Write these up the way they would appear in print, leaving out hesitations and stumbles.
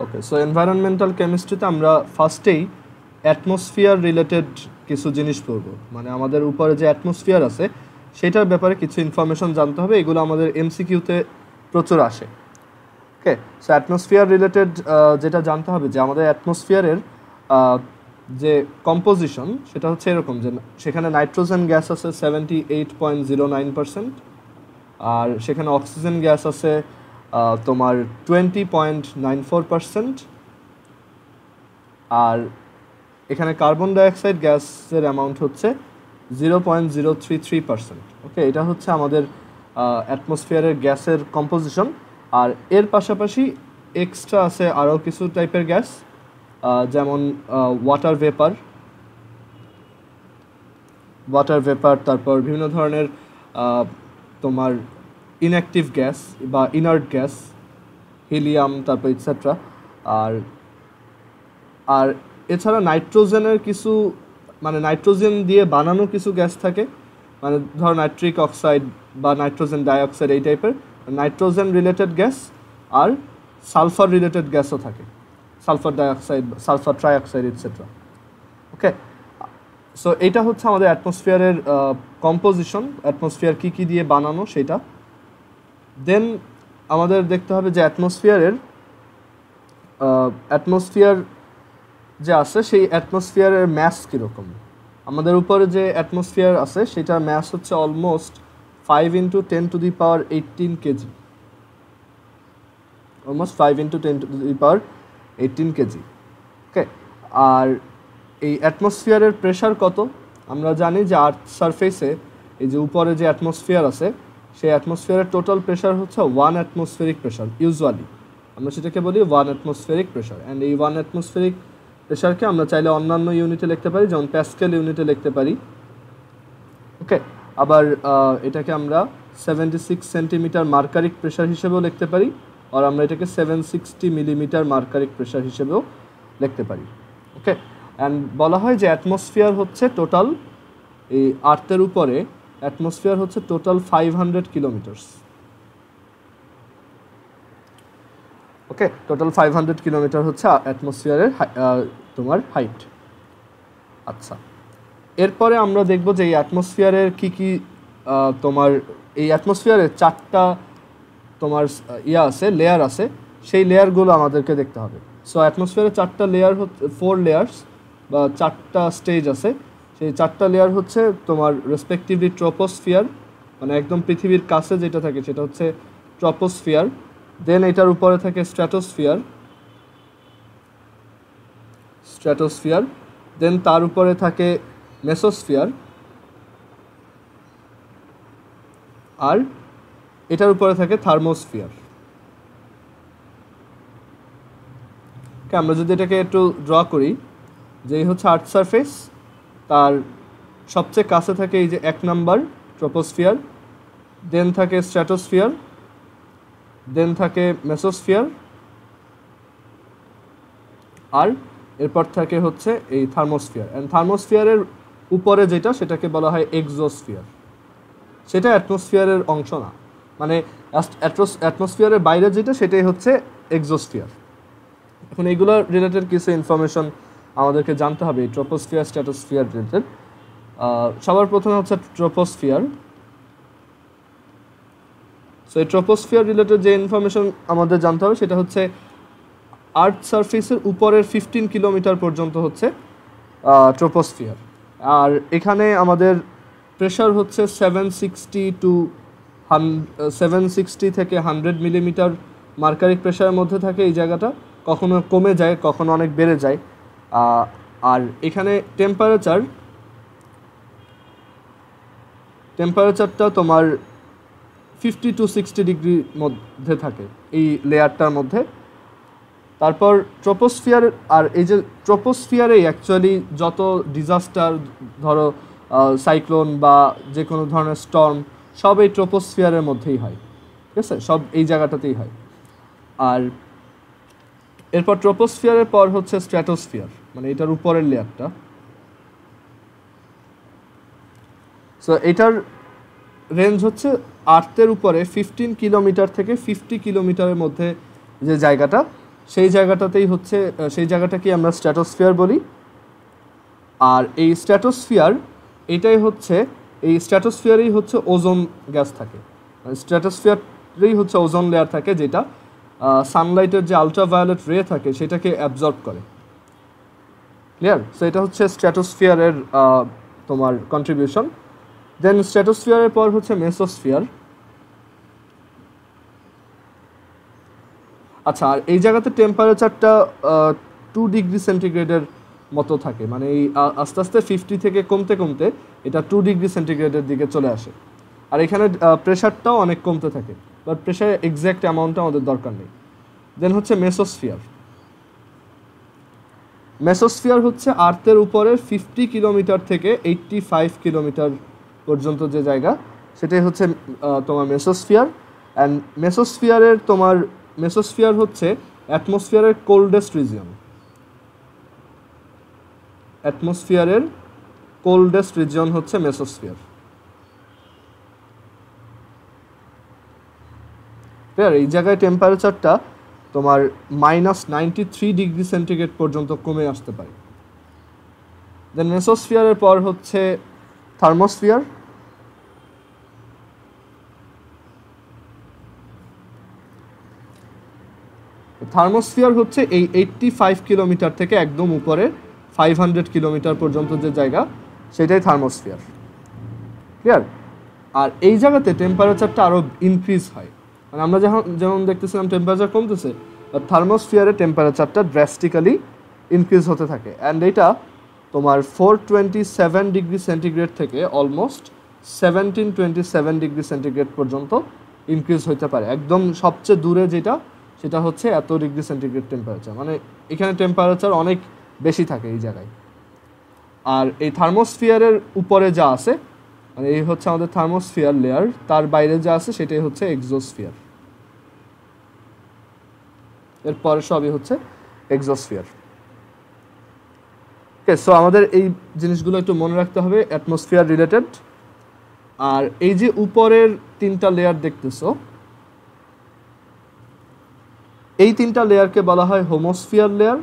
ওকে, so environmental কেমিস্ট্রিতে আমরা ফার্স্টেই atmosphere related কিছু জিনিস পড়ব, মানে আমাদের উপরে যে অ্যাটমসফিয়ার আছে সেটার ব্যাপারে কিছু ইনফরমেশন জানতে হবে। এগুলো আমাদের এমসিকিউতে প্রচুর আসে। ওকে, সো অ্যাটমসফিয়ার রিলেটেড যেটা জানতে হবে যে আমাদের অ্যাটমসফিয়ারের যে কম্পোজিশন সেটা হচ্ছে এরকম যে সেখানে নাইট্রোজেন গ্যাস আছে 78.09%, আর সেখানে অক্সিজেন গ্যাস আছে তোমার 20.94%, আর এখানে কার্বন ডাইঅক্সাইড গ্যাসের অ্যামাউন্ট হচ্ছে 0.033%। ওকে, এটা হচ্ছে আমাদের অ্যাটমসফিয়ারের গ্যাসের কম্পোজিশন। আর এর পাশাপাশি এক্সট্রা আছে আরও কিছু টাইপের গ্যাস, যেমন ওয়াটার ভেপার, তারপর বিভিন্ন ধরনের তোমার ইনঅ্যাক্টিভ গ্যাস বা ইনার্ট গ্যাস, হিলিয়াম, তারপর ইটসেট্রা। আর এছাড়া নাইট্রোজেনের কিছু, মানে নাইট্রোজেন দিয়ে বানানো কিছু গ্যাস থাকে, মানে ধর নাইট্রিক অক্সাইড বা নাইট্রোজেন ডাইঅক্সাইড, এই টাইপের নাইট্রোজেন রিলেটেড গ্যাস। আর সালফার রিলেটেড গ্যাসও থাকে, sulphur dioxide, sulphur trioxide etcetera. Okay, so এইটা হচ্ছে আমাদের অ্যাটমসফিয়ারের কম্পোজিশন, অ্যাটমসফিয়ার কী কী দিয়ে বানানো সেটা। দেন আমাদের দেখতে হবে যে অ্যাটমসফিয়ার যে আছে সেই অ্যাটমসফিয়ারের ম্যাস কীরকম। আমাদের উপরে যে অ্যাটমসফিয়ার আছে সেটার ম্যাস হচ্ছে অলমোস্ট 5 × 10⁻18 কেজি, অলমোস্ট 5 × 10⁻18 কেজি। ওকে, আর এই অ্যাটমসফিয়ারের প্রেশার কত? আমরা জানি যে আর্থ সারফেসে এই যে উপরে যে অ্যাটমসফিয়ার আছে সেই অ্যাটমসফিয়ারের টোটাল প্রেশার হচ্ছে 1 অ্যাটমসফেরিক প্রেশার। ইউজুয়ালি আমরা সেটাকে বলি 1 অ্যাটমসফেরিক প্রেশার। অ্যান্ড এই 1 অ্যাটমসফেরিক প্রেশারকে আমরা চাইলে অন্যান্য ইউনিটে লিখতে পারি, যেমন প্যাসকেল ইউনিটে লিখতে পারি। ওকে, আবার এটাকে আমরা 76 সেন্টিমিটার মার্কারিক প্রেশার হিসেবেও লিখতে পারি, আর আমরা এটাকে 760 মিলিমিটার মার্কারিক প্রেশার হিসেবেও লিখতে পারি। ওকে, অ্যান্ড বলা হয় যে অ্যাটমসফিয়ার হচ্ছে টোটাল, এই আর্থের উপরে অ্যাটমসফিয়ার হচ্ছে টোটাল 500 কিলোমিটার্স। ওকে, টোটাল 500 কিলোমিটার হচ্ছে অ্যাটমসফিয়ারের তোমার হাইট। আচ্ছা, এরপরে আমরা দেখব যে এই অ্যাটমসফিয়ারের কী কী তোমার এই অ্যাটমসফিয়ারের 4টা তোমার আছে, লেয়ার আছে, সেই লেয়ারগুলো আমাদেরকে দেখতে হবে। সো অ্যাটমসফিয়ারের 4টা লেয়ার হচ্ছে 4 লেয়ার্স বা 4টা স্টেজ আছে। সেই 4টা লেয়ার হচ্ছে তোমার রেসপেক্টিভলি ট্রপোস্ফিয়ার, মানে একদম পৃথিবীর কাছে যেটা থাকে সেটা হচ্ছে ট্রপোস্ফিয়ার। দেন এটার উপরে থাকে স্ট্র্যাটোস্ফিয়ার, দেন তার উপরে থাকে মেসোস্ফিয়ার, আর এটার উপরে থাকে থার্মোস্ফিয়ার। আমরা যদি এটাকে একটু ড্র করি, যে এই হচ্ছে আর্থ সারফেস, তার সবচেয়ে কাছে থাকে এই যে 1 নাম্বার ট্রপোস্ফিয়ার, দেন থাকে স্ট্র্যাটোস্ফিয়ার, দেন থাকে মেসোস্ফিয়ার, আর এরপর থাকে হচ্ছে এই থার্মোস্ফিয়ার। অ্যান্ড থার্মোস্ফিয়ারের উপরে যেটা সেটাকে বলা হয় এক্সোস্ফিয়ার। সেটা অ্যাটমসফিয়ারের অংশ না, মানে অ্যাটমসফিয়ারের বাইরে যেটা সেটাই হচ্ছে এক্সোস্ফিয়ার। এখন এইগুলো রিলেটেড কিছু ইনফরমেশন আমাদেরকে জানতে হবে এই ট্রপোস্ফিয়ার স্ট্র্যাটোস্ফিয়ার রিলেটেড। সবার প্রথমে হচ্ছে ট্রপোস্ফিয়ার। সো এই ট্রপোস্ফিয়ার রিলেটেড যে ইনফরমেশন আমাদের জানতে হবে সেটা হচ্ছে আর্থ সারফেসের উপরের 15 কিলোমিটার পর্যন্ত হচ্ছে ট্রপোস্ফিয়ার। আর এখানে আমাদের প্রেশার হচ্ছে 760 থেকে 100 মিলিমিটার মার্কারিক প্রেশারের মধ্যে থাকে এই জায়গাটা, কখনো কমে যায়, কখনো অনেক বেড়ে যায়। আর এখানে টেম্পারেচারটা তোমার 50 to 60 ডিগ্রির মধ্যে থাকে এই লেয়ারটার মধ্যে। তারপর ট্রপোস্ফিয়ার, আর এই যে ট্রপোস্ফিয়ারে অ্যাকচুয়ালি যত ডিজাস্টার, ধরো সাইক্লোন বা যে কোনো ধরনের স্টর্ম, সব এই ট্রপোস্ফিয়ারের মধ্যেই হয়। ঠিক আছে, সব এই জায়গাটাতেই হয়। আর এরপর ট্রপোস্ফিয়ারের পর হচ্ছে স্ট্র্যাটোস্ফিয়ার, মানে এটার উপরের লেয়ারটা। সো এটার রেঞ্জ হচ্ছে আর্থের উপরে 15 কিলোমিটার থেকে 50 কিলোমিটারের মধ্যে যে জায়গাটা সেই জায়গাটাতেই হচ্ছে সেই জায়গাটাকে আমরা স্ট্র্যাটোস্ফিয়ার বলি। আর এই স্ট্র্যাটোস্ফিয়ার এটাই হচ্ছে এই স্ট্র্যাটোস্ফিয়ারেই হচ্ছে ওজোন গ্যাস থাকে, স্ট্র্যাটোস্ফিয়ারেই হচ্ছে ওজোন লেয়ার থাকে যেটা সানলাইটের যে আলট্রাভায়োলেট রে থাকে সেটাকে অ্যাবজর্ব করে। ক্লিয়ার? সো এটা হচ্ছে স্ট্র্যাটোস্ফিয়ারের তোমার কন্ট্রিবিউশন। দেন স্ট্র্যাটোস্ফিয়ারের পর হচ্ছে মেসোস্ফিয়ার। আচ্ছা, আর এই জায়গাতে টেম্পারেচারটা 2 ডিগ্রি সেন্টিগ্রেডের মতো থাকে, মানে এই আস্তে আস্তে 50 থেকে কমতে কমতে এটা 2 ডিগ্রি সেন্টিগ্রেডের দিকে চলে আসে। আর এখানে প্রেশারটাও অনেক কমতে থাকে, বাট প্রেশারের এক্স্যাক্ট অ্যামাউন্টটা আমাদের দরকার নেই। দেন হচ্ছে মেসোস্ফিয়ার। মেসোস্ফিয়ার হচ্ছে আর্থের উপরের 50 কিলোমিটার থেকে 85 কিলোমিটার পর্যন্ত যে জায়গা, সেটাই হচ্ছে তোমার মেসোস্ফিয়ার। অ্যান্ড মেসোস্ফিয়ার হচ্ছে অ্যাটমসফিয়ারের কোল্ডেস্ট রিজিয়ন। অ্যাটমসফিয়ারের কোল্ডেস্ট রিজিয়ন হচ্ছে মেসোস্ফিয়ার। এই জায়গায় টেম্পারেচারটা তোমার -93 ডিগ্রি সেন্টিগ্রেড পর্যন্ত কমে আসতে পারে। দেন মেসোস্ফিয়ারের পর হচ্ছে থার্মোস্ফিয়ার। থার্মোস্ফিয়ার হচ্ছে এই 85 কিলোমিটার থেকে একদম উপরে 500 কিলোমিটার পর্যন্ত যে জায়গা, সেটাই থার্মোস্ফিয়ার। ক্লিয়ার? আর এই জায়গাতে টেম্পারেচারটা আরও ইনক্রিজ হয়, মানে আমরা যেমন দেখতেছিলাম টেম্পারেচার কমতেছে, থার্মোস্ফিয়ারে টেম্পারেচারটা ড্রাস্টিক্যালি ইনক্রিজ হতে থাকে। অ্যান্ড এটা তোমার 427 ডিগ্রি সেন্টিগ্রেড থেকে অলমোস্ট 1727 ডিগ্রি সেন্টিগ্রেড পর্যন্ত ইনক্রিজ হতে পারে। একদম সবচেয়ে দূরে যেটা, সেটা হচ্ছে এত ডিগ্রি সেন্টিগ্রেড টেম্পারেচার, মানে এখানে টেম্পারেচার অনেক বেশি থাকে এই জায়গায়। আর এই থার্মোস্ফিয়ারের উপরে যা আছে, মানে এই হচ্ছে আমাদের থার্মোস্ফিয়ার লেয়ার, তার বাইরে যা আছে সেটাই হচ্ছে এক্সোস্ফিয়ার। এরপরে সবই হচ্ছে এক্সোস্ফিয়ার। ওকে, সো আমাদের এই জিনিসগুলো একটু মনে রাখতে হবে অ্যাটমসফিয়ার রিলেটেড। আর এই যে উপরের 3টা লেয়ার দেখতেছো, এই 3টা লেয়ারকে বলা হয় হোমোস্ফিয়ার লেয়ার।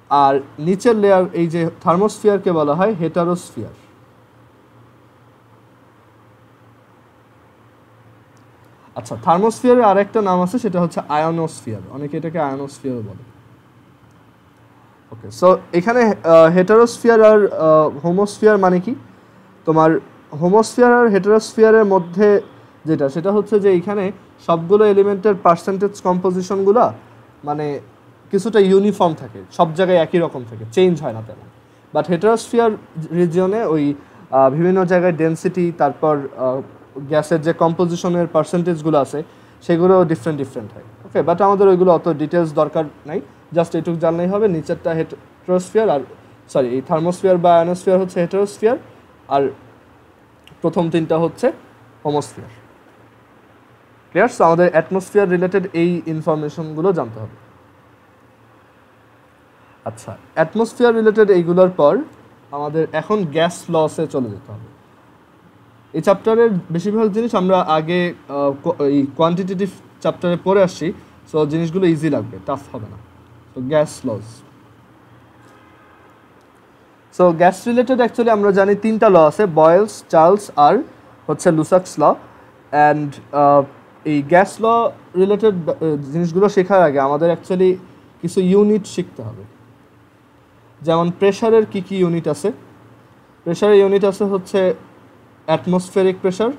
আর নিচের লেয়ার এই যে থার্মোস্ফিয়ারকে বলা হয় হেটারোস্ফিয়ার। আচ্ছা, থার্মোস্ফিয়ারের আরেকটা নাম আছে, সেটা হচ্ছে আয়নোস্ফিয়ার, অনেকে এটাকে আয়নোস্ফিয়ারও বলে। ওকে, সো এখানে হেটারোস্ফিয়ার আর হোমোস্ফিয়ার মানে কি? তোমার হোমোস্ফিয়ার আর হেটারোস্ফিয়ারের মধ্যে যেটা, সেটা হচ্ছে যে এখানে সবগুলো এলিমেন্টের পার্সেন্টেজ কম্পোজিশনগুলো মানে কিছুটা ইউনিফর্ম থাকে, সব জায়গায় একই রকম থাকে, চেঞ্জ হয় না তেমন। বাট হেটারোস্ফিয়ার রিজিয়নে ওই বিভিন্ন জায়গায় ডেনসিটি, তারপর গ্যাসের যে কম্পোজিশনের পার্সেন্টেজগুলো আছে সেগুলো ডিফারেন্ট হয়। ওকে, বাট আমাদের ওইগুলো অত ডিটেলস দরকার নাই, জাস্ট এটুকু জানলেই হবে। নিচেরটা হেটারোস্ফিয়ার, আর এই থার্মোস্ফিয়ার বা আয়নোস্ফিয়ার হচ্ছে হেটারোস্ফিয়ার, আর প্রথম 3টা হচ্ছে হোমোস্ফিয়ার। ক্লিয়ার? সো আমাদের অ্যাটমসফিয়ার রিলেটেড এই ইনফরমেশনগুলো জানতে হবে। আচ্ছা, অ্যাটমসফিয়ার রিলেটেড এইগুলোর পর আমাদের এখন গ্যাস লসে চলে যেতে হবে। এই চ্যাপ্টারের বেশিরভাগ জিনিস আমরা আগে এই কোয়ান্টিটেটিভ চ্যাপ্টারে পড়ে আসছি, সো জিনিসগুলো ইজি লাগবে, টাফ হবে না। তো gas loss. So gas related actually আমরা জানি 3টা ল আছে, বয়েলস, চার্লস আর হচ্ছে লুসাক্স ল। অ্যান্ড এই গ্যাস ল রিলেটেড জিনিসগুলো শেখার আগে আমাদের অ্যাকচুয়ালি কিছু ইউনিট শিখতে হবে। যেমন প্রেশারের কি কি ইউনিট আছে? প্রেশারের ইউনিট আছে হচ্ছে অ্যাটমসফেরিক প্রেশার,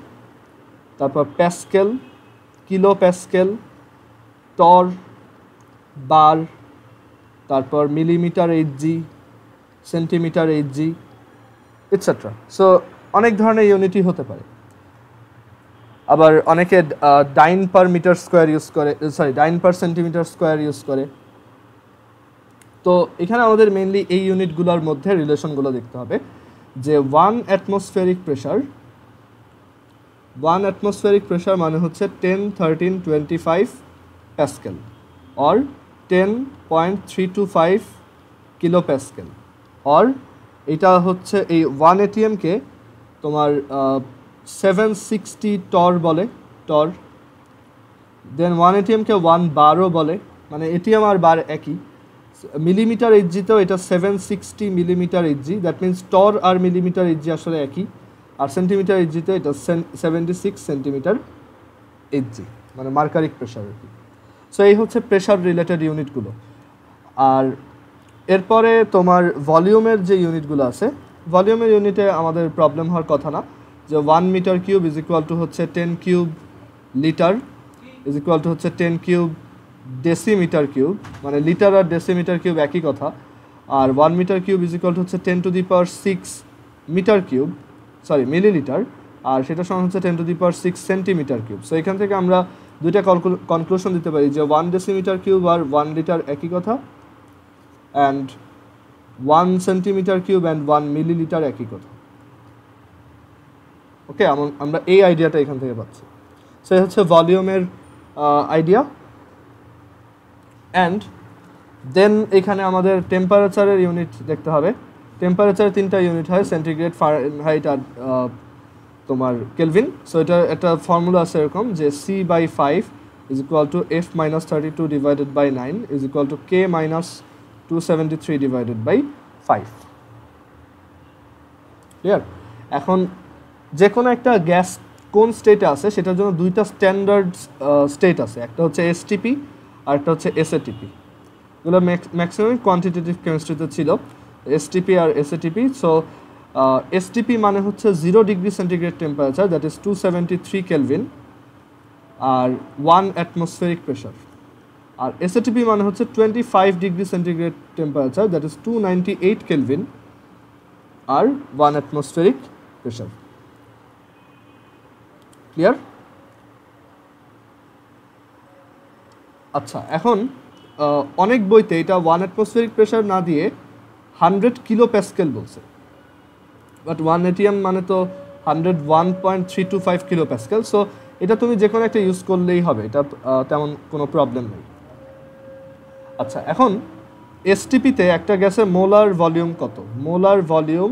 তারপর প্যাসকেল, কিলো প্যাসকেল, টর, বার, তারপর millimetre Hg, centimetre Hg, etcetera. So অনেক ধরনের ইউনিটই হতে পারে। আবার অনেকে ডাইন পার মিটার স্কোয়ার ইউজ করে, ডাইন পার সেন্টিমিটার স্কোয়ার ইউজ করে। তো এখানে আমাদের মেইনলি এই ইউনিটগুলোর মধ্যে রিলেশনগুলো দেখতে হবে যে 1 অ্যাটমসফেরিক প্রেশার মানে হচ্ছে 10, 13, 25 Pascal or 10.325 kilo Pascal. Or এটা হচ্ছে এই 1 ATM-কে তোমার 760 টর বলে, টর, দেন 1 ATM-কে 1 বারও বলে, মানে এটিএম আর বার একই। মিলিমিটার এইচজিতেও এটা 760 millimetre HG, that means torr আর মিলিমিটার এইচজি আসলে একই। আর সেন্টিমিটার এইচজিতে এটা 76 সেন্টিমিটার এইচজি, মানে মার্কারিক প্রেশার আর কি। সো এই হচ্ছে প্রেশার রিলেটেড ইউনিটগুলো। আর এরপরে তোমার ভলিউমের যে ইউনিটগুলো আছে, ভলিউমের ইউনিটে আমাদের প্রবলেম হওয়ার কথা না, যে 1 metre cube is equal to হচ্ছে 10 cube litre, is equal to হচ্ছে 10 কিউব ডেসিমিটার কিউব, মানে লিটার আর ডেসিমিটার কিউব একই কথা। আর 1 metre cube is equal to হচ্ছে 10 to the power 6 metre cube, sorry millilitre, আর সেটা সমান হচ্ছে 10 to the power 6 centimetre cube. So এখান থেকে আমরা দুইটা কনক্লুশন দিতে পারি যে 1 ডেসিমিটার কিউব আর 1 লিটার একই কথা, and 1 centimetre cube and 1 millilitre একই কথা। ওকে, আমরা এই আইডিয়াটা এখান থেকে পাচ্ছি। সো এই হচ্ছে ভলিউমের আইডিয়া। অ্যান্ড দেন এখানে আমাদের টেম্পারেচারের ইউনিট দেখতে হবে। টেম্পারেচারের 3টা ইউনিট হয়, সেন্টিগ্রেড, ফারেনহাইট আর তোমার কেলভিন। সো এটা একটা ফর্মুলা আছে এরকম যে C/5 is equal to F - 32 divided by 9 is equal to K - 273 divided by 5। Clear? এখন যে কোনো একটা গ্যাস কোন স্টেটে আছে সেটার জন্য দুইটা স্ট্যান্ডার্ড স্টেট আছে, একটা হচ্ছে STP আর একটা হচ্ছে SATP। এগুলো ম্যাক্সিমাম কোয়ান্টিটেটিভ কেমিস্ট্রিতে ছিল, STP আর SATP। সো STP মানে হচ্ছে 0 degree centigrade temperature, that is 273 kelvin আর 1 অ্যাটমসফেরিক প্রেশার। আর SATP মানে হচ্ছে 25 degree centigrade temperature, that is 298 kelvin আর 1 অ্যাটমসফেরিক প্রেশার। ক্লিয়ার? আচ্ছা, এখন অনেক বইতে এটা 1 অ্যাটমসফেরিক প্রেশার না দিয়ে 100 কিলো প্যাসকেল বলছে, বাট 1 ATM মানে তো 101.325 কিলো প্যাসকেল। সো এটা তুমি যে কোনো একটা ইউজ করলেই হবে, এটা তেমন কোনো প্রবলেম নেই। আচ্ছা, এখন STP-তে একটা গ্যাসের মোলার ভলিউম কত? Molar volume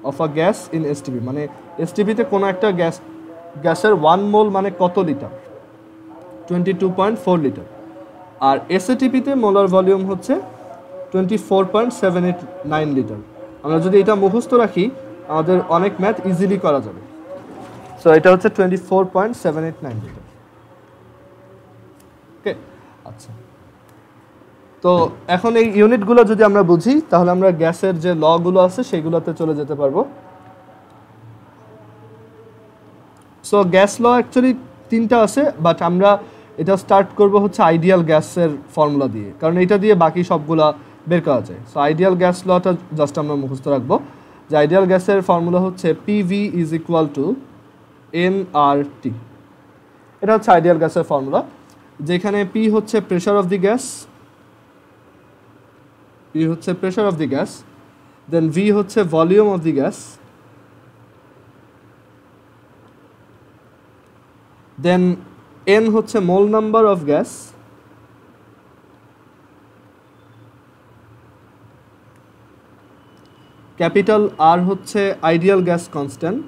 of a gas in STP, মানে STP-তে কোনো একটা গ্যাসের 1 মোল মানে কত লিটার? 22.4 লিটার। আর SATP-তে মোলার ভলিউম হচ্ছে 24.789 লিটার। আমরা যদি এটা মুখস্থ রাখি আমাদের অনেক ম্যাথ ইজিলি করা যাবে। সো এটা হচ্ছে 24.789 লিটার। ওকে, আচ্ছা, তো এখন এই ইউনিটগুলো যদি আমরা বুঝি তাহলে আমরা গ্যাসের যে লগুলো আছে সেগুলোতে চলে যেতে পারবো। সো গ্যাস ল অ্যাকচুয়ালি 3টা আছে, বাট আমরা এটা স্টার্ট করব হচ্ছে আইডিয়াল গ্যাসের ফর্মুলা দিয়ে, কারণ এটা দিয়ে বাকি সবগুলা বের করা যায়। সো আইডিয়াল গ্যাস লটা জাস্ট আমরা মুখস্থ রাখবো, যে আইডিয়াল গ্যাসের ফর্মুলা হচ্ছে PV is equal to nRT। এটা হচ্ছে আইডিয়াল গ্যাসের ফর্মুলা, যেখানে P হচ্ছে pressure of the gas, P হচ্ছে pressure of the gas, then V হচ্ছে volume of the gas, then N হচ্ছে mole number of gas, capital R হচ্ছে ideal gas constant,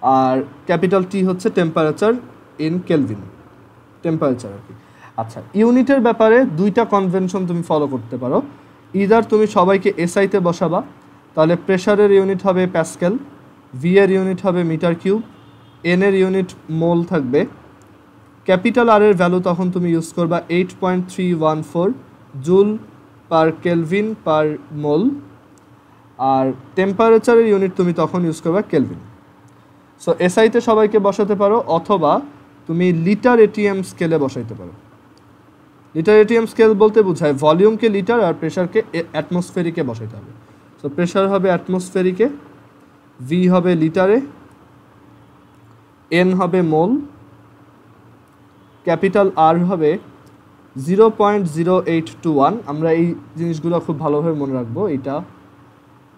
আর ক্যাপিটাল T হচ্ছে temperature in kelvin, temperature আর কি। আচ্ছা, ইউনিটের ব্যাপারে দুইটা কনভেনশন তুমি ফলো করতে পারো। ইদার তুমি সবাইকে SI-তে বসাবা, তাহলে প্রেশারের ইউনিট হবে প্যাসকেল, V এর ইউনিট হবে মিটার কিউব, N এর ইউনিট মোল থাকবে, ক্যাপিটাল R এর ভ্যালু তখন তুমি ইউজ করবা 8.314 জুল পার কেলভিন পার মোল, আর টেম্পারেচারের ইউনিট তুমি তখন ইউজ করবা কেলভিন। সো SI-তে সবাইকে বসাতে পারো, অথবা তুমি লিটার ATM স্কেলে বসাইতে পারো। লিটার ATM স্কেল বলতে বোঝায় ভলিউমকে লিটার আর প্রেশারকে অ্যাটমসফেরিকে বসাইতে হবে। সো প্রেশার হবে অ্যাটমসফেরিকে, V হবে লিটারে, N হবে মোল, ক্যাপিটাল R হবে 0.0821। আমরা এই জিনিসগুলো খুব ভালোভাবে মনে রাখবো, এইটা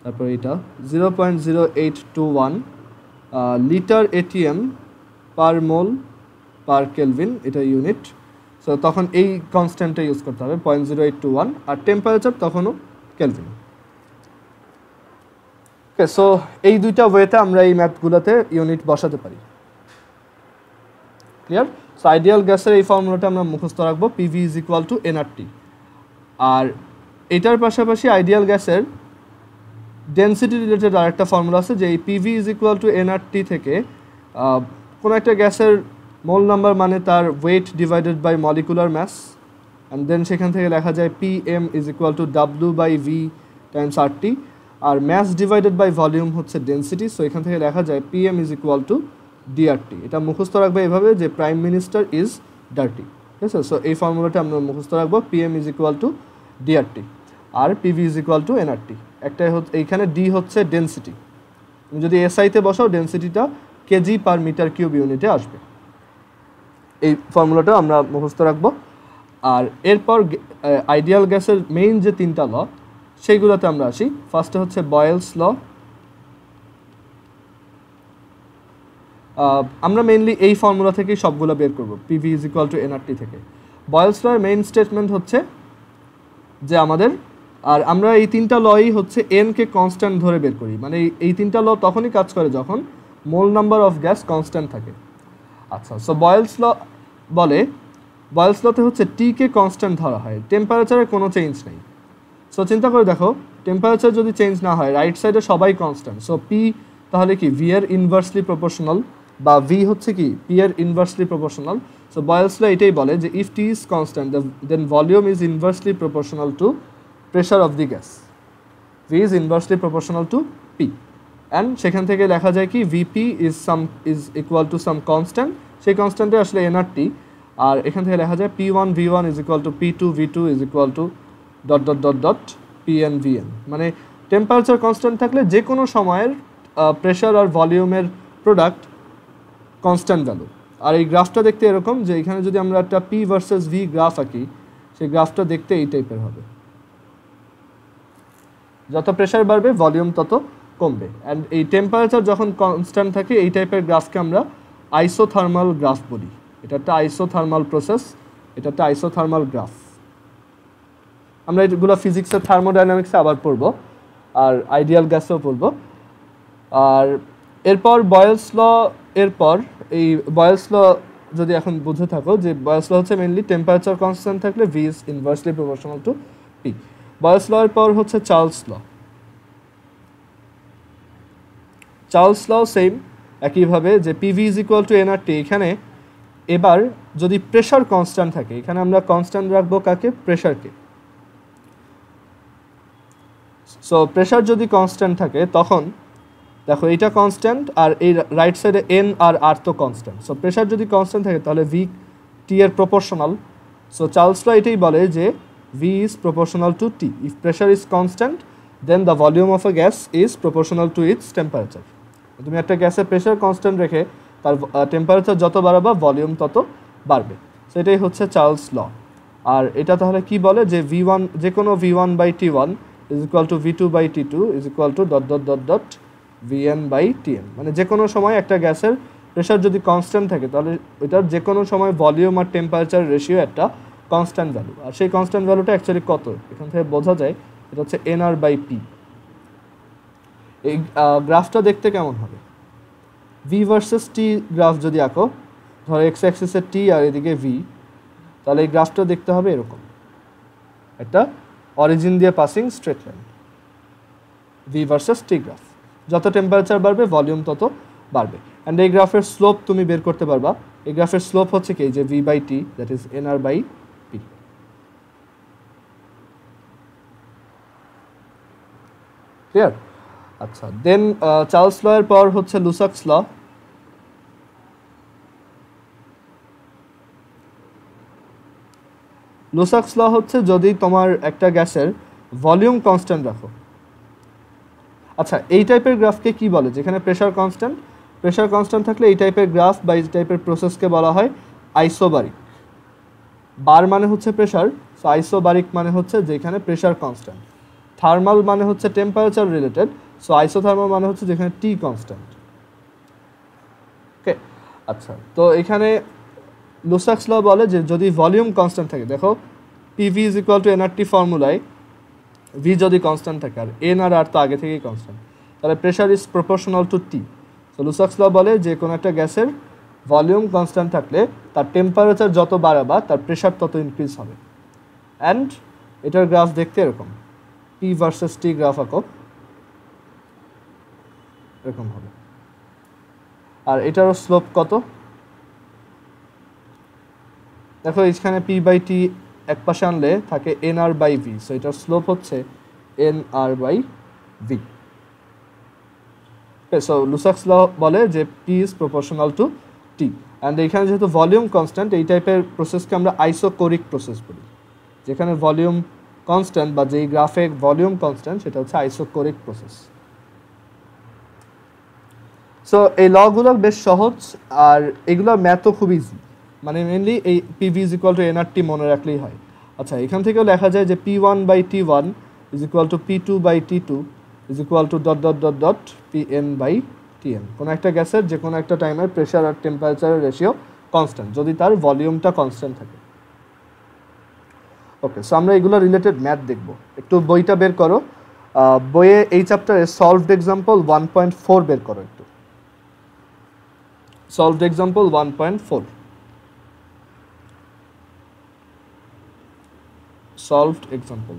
তারপর এইটা 0.0821 লিটার ATM পার মোল পার কেলভিন, এটা ইউনিট। সো তখন এই কনস্ট্যান্টটা ইউজ করতে হবে 0.0821, আর টেম্পারেচার তখনও কেলভিন। ওকে, সো এই দুইটা ওয়েতে আমরা এই ম্যাথগুলোতে ইউনিট বসাতে পারি। ক্লিয়ার? সো আইডিয়াল গ্যাসের এই ফর্মুলাটা আমরা মুখস্থ রাখবো, PV is equal to NRT. আর এটার পাশাপাশি আইডিয়াল গ্যাসের ডেনসিটি রিলেটেড আরেকটা ফর্মুলা আছে, যে এই PV is equal to nRT থেকে কোনো একটা গ্যাসের মোল নাম্বার মানে তার weight divided by molecular mass, and then সেখান থেকে লেখা যায় PM is equal to W by V times RT, আর ম্যাস ডিভাইডেড বাই ভলিউম হচ্ছে ডেনসিটি, সো এখান থেকে লেখা যায় PM is equal to DRT. এটা মুখস্থ রাখবে এভাবে যে প্রাইম মিনিস্টার ইজ ডার্টি, ঠিক আছে? সো এই ফর্মুলাটা আমরা মুখস্থ রাখবো, PM is equal to DRT আর PV is equal to nRT. একটাই এইখানে ডি হচ্ছে ডেনসিটি, তুমি যদি এসআইতে বসাও ডেনসিটিটা কেজি পার মিটার কিউব ইউনিটে আসবে। এই ফর্মুলাটা আমরা মুখস্থ রাখবো। আর এরপর আইডিয়াল গ্যাসের মেইন যে তিনটা ল সেইগুলোতে আমরা আসি। ফার্স্টে হচ্ছে বয়েলস ল। আমরা মেইনলি এই ফর্মুলা থেকেই সবগুলো বের করব, PV is equal to nRT থেকে। বয়েলস ল এর মেইন স্টেটমেন্ট হচ্ছে যে আমাদের, আর আমরা এই তিনটা লই হচ্ছে এনকে কনস্ট্যান্ট ধরে বের করি, মানে এই তিনটা ল তখনই কাজ করে যখন মোল নাম্বার অফ গ্যাস কনস্ট্যান্ট থাকে। আচ্ছা, সো বয়েলস ল বলে, বয়েলস লতে হচ্ছে টিকে কনস্ট্যান্ট ধরা হয়, টেম্পারেচারে কোনো চেঞ্জ নেই। সো চিন্তা করে দেখো, টেম্পারেচার যদি চেঞ্জ না হয়, রাইট সাইডে সবাই কনস্ট্যান্ট, সো পি তাহলে কি ভি এর ইনভার্সলি প্রপোর্শনাল, বা ভি হচ্ছে কি পি এর inversely proportional. So Boyle's law এটাই বলে যে if T is constant then volume is inversely proportional to pressure of the gas, V is inversely proportional to P, and সেখান থেকে লেখা যায় কি VP is equal to some constant, সেই কনস্ট্যান্টে আসলে এনআরটি, আর এখান থেকে লেখা যায় P1 V1 is equal to P2 V2 is equal to dot dot dot dot PN VN। মানে টেম্পারেচার কনস্ট্যান্ট থাকলে যে কোনো সময়ের প্রেশার আর ভলিউমের প্রোডাক্ট কনস্ট্যান্ট ভ্যালু। আর এই গ্রাফটা দেখতে এরকম, যে এখানে যদি আমরা একটা P ভার্সেস V গ্রাফ আঁকি, সেই গ্রাফটা দেখতে এই টাইপের হবে, যত প্রেশার বাড়বে ভলিউম তত কমবে। অ্যান্ড এই টেম্পারেচার যখন কনস্ট্যান্ট থাকে এই টাইপের গ্রাফকে আমরা আইসোথার্মাল গ্রাফ বলি। এটা একটা আইসোথার্মাল প্রসেস, এটা একটা আইসোথার্মাল গ্রাফ। আমরা এগুলো ফিজিক্সের থার্মোডাইনামিক্সে আবার পড়বো, আর আইডিয়াল গ্যাসেও পড়বো। আর এরপর বয়েলস ল, এরপর এই বয়েলস ল যদি এখন বুঝে থাকো, যে বয়েলস ল হচ্ছে মেইনলি টেম্পারেচার কনস্ট্যান্ট থাকলে V is inversely proportional to P. Boyle's law এর পর হচ্ছে Charles law. Charles law same একইভাবে, যে PV is equal to NRT. এখানে এবার যদি প্রেশার কনস্ট্যান্ট থাকে, এখানে আমরা কনস্ট্যান্ট রাখবো কাকে? প্রেশারকে। সো প্রেশার যদি কনস্ট্যান্ট থাকে তখন দেখো এইটা কনস্ট্যান্ট, আর এই রাইট সাইডে এন আর আর তো কনস্ট্যান্ট। সো প্রেশার যদি কনস্ট্যান্ট থাকে তাহলে ভি টি এর প্রপোর্শনাল। সো চার্লস ল এটাই বলে যে V is proportional to T. If pressure is constant then the volume of a gas is proportional to its temperature. তুমি একটা গ্যাসের প্রেশার কনস্ট্যান্ট রেখে তার টেম্পারেচার যত বাড়াবা ভলিউম তত বাড়বে। সেটাই হচ্ছে চার্লস ল। আর এটা তাহলে কি বলে, যে V1, যে কোনো V1 by T1 is equal to V2 by T2 is equal to dot dot dot dot VN by TN। মানে যে কোনো সময় একটা গ্যাসের প্রেশার যদি কনস্ট্যান্ট থাকে তাহলে ওইটার যে কোনো সময় ভলিউম আর টেম্পারেচার রেশিও একটা কনস্ট্যান্ট ভ্যালু। আর সেই কনস্ট্যান্ট ভ্যালুটা অ্যাকচুয়ালি কত, এখান থেকে বোঝা যায়, এটা হচ্ছে NR বাই P। এই গ্রাফটা দেখতে কেমন হবে? V ভার্সেস T গ্রাফ যদি আঁকো, ধরো এক্স অ্যাক্সিসে T আর এদিকে V, তাহলে এই গ্রাফটা দেখতে হবে এরকম, একটা অরিজিন দিয়ে passing straight line. V versus T graph, যত টেম্পারেচার বাড়বে ভলিউম তত বাড়বে। অ্যান্ড এই গ্রাফের স্লোপ তুমি বের করতে পারবা। এই গ্রাফের স্লোপ হচ্ছে কি, যে V by T, that is NR by P। Clear? আচ্ছা, দেন চার্লস ল এর পর হচ্ছে লুসাক্স ল। লুসাক্স ল হচ্ছে যদি তোমার একটা গ্যাসের ভলিউম কনস্ট্যান্ট রাখো। আচ্ছা, এই টাইপের গ্রাফকে কি বলে? যেখানে প্রেশার কনস্ট্যান্ট, প্রেশার কনস্ট্যান্ট থাকলে এই টাইপের গ্রাফ বা এই টাইপের প্রসেসকে বলা হয় আইসোবারিক। বার মানে হচ্ছে প্রেশার, সো আইসোবারিক মানে হচ্ছে যেখানে প্রেশার কনস্ট্যান্ট। থার্মাল মানে হচ্ছে টেম্পারেচার রিলেটেড, সো আইসোথার্মাল মানে হচ্ছে যেখানে টি কনস্ট্যান্ট। ওকে, আচ্ছা, তো এখানে লুসাক্স ল বলে যে যদি ভলিউম কনস্ট্যান্ট থাকে, দেখো PV is equal to NRT ফর্মুলায় ভি যদি কনস্ট্যান্ট থাকে, আর এন আর আর তো আগে থেকেই কনস্ট্যান্ট, তাহলে pressure is proportional to T. So Lussac's law বলে যে কোনো একটা গ্যাসের ভলিউম কনস্ট্যান্ট থাকলে তার টেম্পারেচার যত বাড়াবা তার প্রেশার তত ইনক্রিজ হবে। অ্যান্ড এটার গ্রাফ দেখতে এরকম, পি ভার্সেস টি গ্রাফ আঁকো, এরকম হবে। আর এটারও স্লোপ কত দেখো, এখানে পি বাই টি এক পাশে আনলে থাকে N R by V. So এটার স্লোপ হচ্ছে N R by V. So Lussac's law বলে যে P is proportional to T. And এখানে যেহেতু ভলিউম কনস্ট্যান্ট, এই টাইপের প্রসেসকে আমরা আইসোকোরিক প্রসেস বলি। যেখানে ভলিউম কনস্ট্যান্ট বা যেই গ্রাফে ভলিউম কনস্ট্যান্ট সেটা হচ্ছে আইসোকোরিক প্রসেস। সো এই লগুলো বেশ সহজ, আর এগুলোর ম্যাথও খুব ইজি। মানে মেনলি এই PV is equal to nRT মনে রাখলেই হয়। আচ্ছা, এখান থেকেও লেখা যায় যে P one by T one is equal to P two by T two is equal to dot dot dot dot P N by T N. কোনো একটা গ্যাসের যে কোনো একটা টাইমের প্রেশার আর টেম্পারেচারের রেশিও কনস্ট্যান্ট যদি তার ভলিউমটা কনস্ট্যান্ট থাকে। ওকে, সো আমরা এগুলো রিলেটেড ম্যাথ দেখব। একটু বইটা বের করো, বইয়ে এই চ্যাপ্টারে সলভড এক্সাম্পল 1.4 বের করো একটু। Solved example 1.4, solved example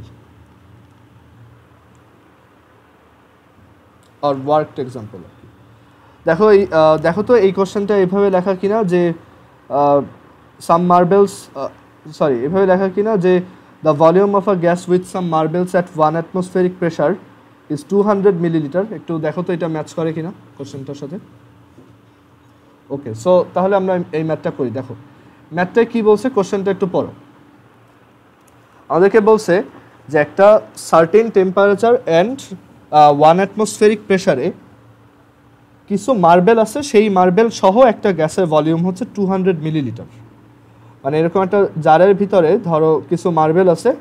or worked example। দেখো দেখো তো এই কোশ্চেনটা এইভাবে লেখা কিনা যে some marbles sorry এইভাবে লেখা কিনা যে the volume of a gas with some marbles at 1 atmospheric pressure is 200 milliliter। একটু দেখো তো এটা ম্যাচ করে কিনা কোশ্চেনটার সাথে। ওকে, সো তাহলে আমরা এই ম্যাথটা করি। দেখো ম্যাথটা কি বলছে, কোশ্চেনটা একটু পড়ো। আমাদেরকে বলছে যে একটা সার্টেন টেম্পারেচার অ্যান্ড 1 অ্যাটমসফেরিক প্রেশারে কিছু মার্বেল আছে, সেই মার্বেল সহ একটা গ্যাসের ভলিউম হচ্ছে 200 মিলিলিটার। মানে এরকম একটা জারের ভিতরে ধরো কিছু মার্বেল আছে,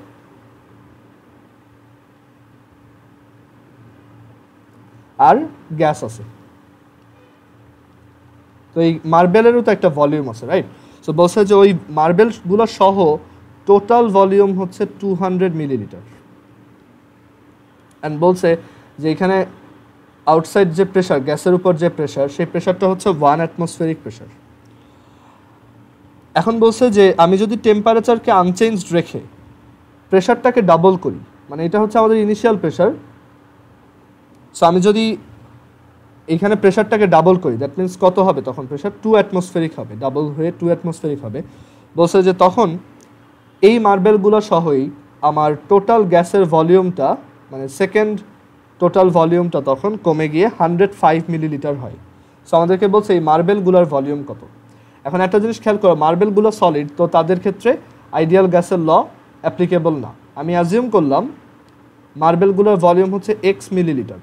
আর গ্যাস আছে। তো এই মার্বেলেরও তো একটা ভলিউম আছে, রাইট? সো বলছে যে ওই মার্বেলগুলো সহ টোটাল ভলিউম হচ্ছে 200 মিলিলিটার। অ্যান্ড বলছে যে এখানে আউটসাইড যে প্রেশার, গ্যাসের উপর যে প্রেশার, সেই প্রেশারটা হচ্ছে 1 অ্যাটমসফেরিক প্রেশার। এখন বলছে যে আমি যদি টেম্পারেচারকে আনচেঞ্জড রেখে প্রেশারটাকে ডাবল করি, মানে এটা হচ্ছে আমাদের ইনিশিয়াল প্রেশার। সো আমি যদি এখানে প্রেশারটাকে ডাবল করি, দ্যাট মিনস কত হবে তখন প্রেশার? 2 অ্যাটমসফেরিক হবে, ডাবল হয়ে 2 অ্যাটমসফেরিক হবে। বলছে যে তখন এই মার্বেলগুলো সহই আমার টোটাল গ্যাসের ভলিউমটা, মানে সেকেন্ড টোটাল ভলিউমটা তখন কমে গিয়ে 105 মিলিলিটার হয়। সো আমাদেরকে বলছে এই মার্বেলগুলোর ভলিউম কত। এখন একটা জিনিস খেয়াল করো, মার্বেলগুলো সলিড, তো তাদের ক্ষেত্রে আইডিয়াল গ্যাসের ল অ্যাপ্লিকেবল না। আমি অ্যাজিউম করলাম মার্বেলগুলোর ভলিউম হচ্ছে এক্স মিলিলিটার,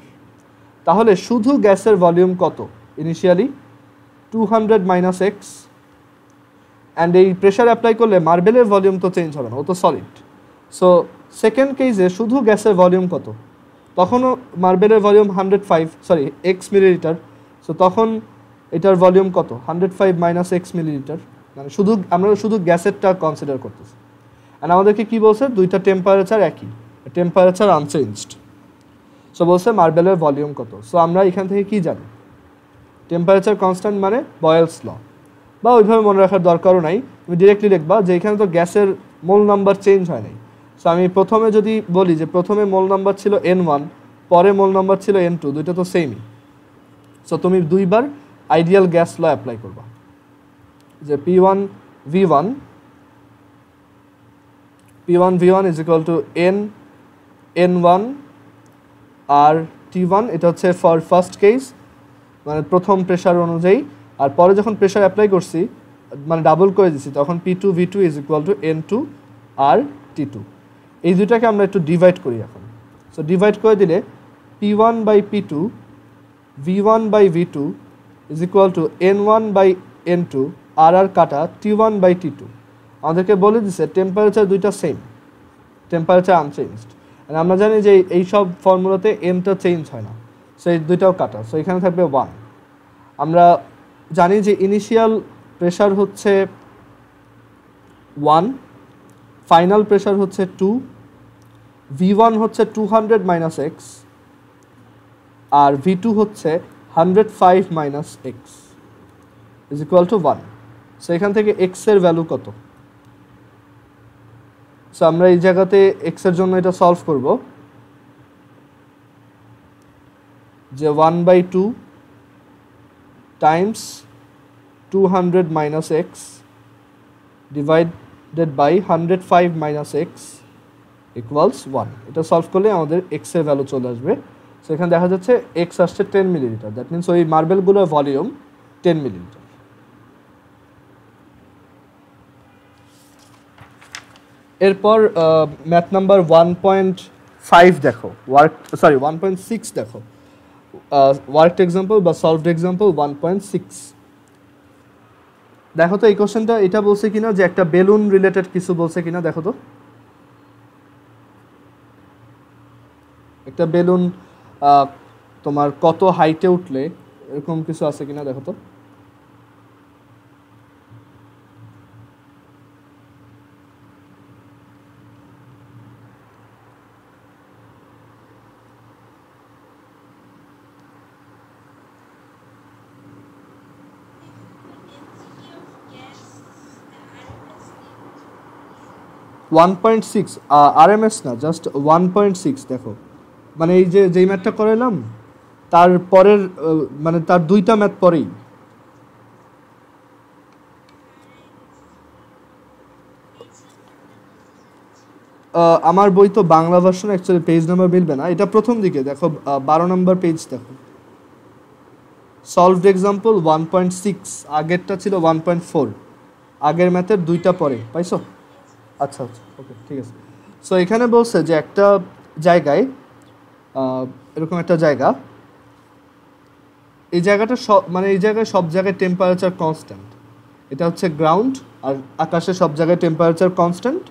তাহলে শুধু গ্যাসের ভলিউম কত ইনিশিয়ালি? 200 minus x. অ্যান্ড এই প্রেশার অ্যাপ্লাই করলে মার্বেলের ভলিউম তো চেঞ্জ হবে না, ও তো সলিড। সো সেকেন্ড কেসে শুধু গ্যাসের ভলিউম কত? তখনও মার্বেলের volume 105, sorry x millilitre. So তখন এটার ভলিউম কত? 105 মাইনাস এক্স মিলিলিটার। মানে শুধু আমরা শুধু গ্যাসেরটা কনসিডার করতেছি। অ্যান্ড আমাদেরকে কী বলছে? দুইটা টেম্পারেচার একই, টেম্পারেচার আনচেঞ্জড। সো বলছে মার্বেলের ভলিউম কত। সো আমরা এখান থেকে কি জানি? টেম্পারেচার কনস্ট্যান্ট মানে বয়েলস ল, বা ওইভাবে মনে রাখার দরকারও নাই, তুমি ডিরেক্টলি লিখবা যে এখানে তো গ্যাসের মোল নাম্বার চেঞ্জ হয় নাই। সো আমি প্রথমে যদি বলি যে প্রথমে মোল নাম্বার ছিল N1, পরে মোল নাম্বার ছিল N2, দুইটা তো সেমই। সো তুমি দুইবার আইডিয়াল গ্যাস ল অ্যাপ্লাই করবা যে P1 V1 is equal to N1 R T1। এটা হচ্ছে ফর ফার্স্ট কেস, মানে প্রথম প্রেশার অনুযায়ী। আর পরে যখন প্রেশার অ্যাপ্লাই করছি, মানে ডাবল করে দিচ্ছি, তখন P2 V2 is equal two N2 R T2। এই দুইটাকে আমরা একটু ডিভাইড করি এখন। সো ডিভাইড করে দিলে P1 by P2 V1 by V2 is equal to N1 by N2 আর কাটা T1 বাই T2। আমাদেরকে বলে দিচ্ছে টেম্পারেচার দুইটা সেম, টেম্পারেচার আনচেঞ্জড। আর আমরা জানি যে এই সব ফর্মুলাতে এনটা চেঞ্জ হয় না, সো এই দুইটাও কাটা। সো এখানে থাকবে 1। আমরা জানি যে ইনিশিয়াল প্রেশার হচ্ছে 1, ফাইনাল প্রেশার হচ্ছে 2, V1 হচ্ছে 200 মাইনাস এক্স, আর V2 হচ্ছে 105 minus x is equal to 1। So এখান থেকে এক্স এর ভ্যালু কত? সো আমরা এই জায়গাতে এক্স এর জন্য এটা সলভ করব, যে 1/2 times 200 minus x divided by 105 minus x equals 1। এটা সলভ করলে আমাদের এক্স এর ভ্যালু চলে আসবে। সো এখানে দেখা যাচ্ছে এক্স আসছে 10 মিলিলিটার, দ্যাট মিনস ওই মার্বেলগুলোর ভলিউম 10 মিলিলিটার। এরপর ম্যাথ নাম্বার 1.5 দেখো, 1.6 দেখো, ওয়ার্কড এক্সাম্পল বা সলভড এক্সাম্পল 1.6। দেখো তো এই কোশ্চেনটা এটা বলছে কিনা যে একটা বেলুন রিলেটেড কিছু বলছে কিনা, দেখো তো একটা বেলুন তোমার কত হাইটে উঠলে এরকম কিছু আছে কিনা, দেখো তো। ওয়ান 1.6 RMS না, জাস্ট 1.6। দেখো মানে এই যে যেই ম্যাথটা করাইলাম তার পরের মানে তার দুইটা ম্যাথ পরেই। আমার বই তো Bangla version, actually page number মিলবে না, এটা প্রথম দিকে দেখো 12 নম্বর পেজ দেখো, সলভড এক্সাম্পল 1.6, আগেরটা ছিল 1.4, আগের ম্যাথের দুইটা পরে, পাইছো? আচ্ছা আচ্ছা, ওকে, ঠিক আছে। সো এখানে বলছে যে একটা জায়গায় এরকম একটা জায়গা, এই জায়গাটা এই জায়গায় সব জায়গায় টেম্পারেচার কনস্ট্যান্ট, এটা হচ্ছে গ্রাউন্ড, আর আকাশে সব জায়গায় টেম্পারেচার কনস্ট্যান্ট।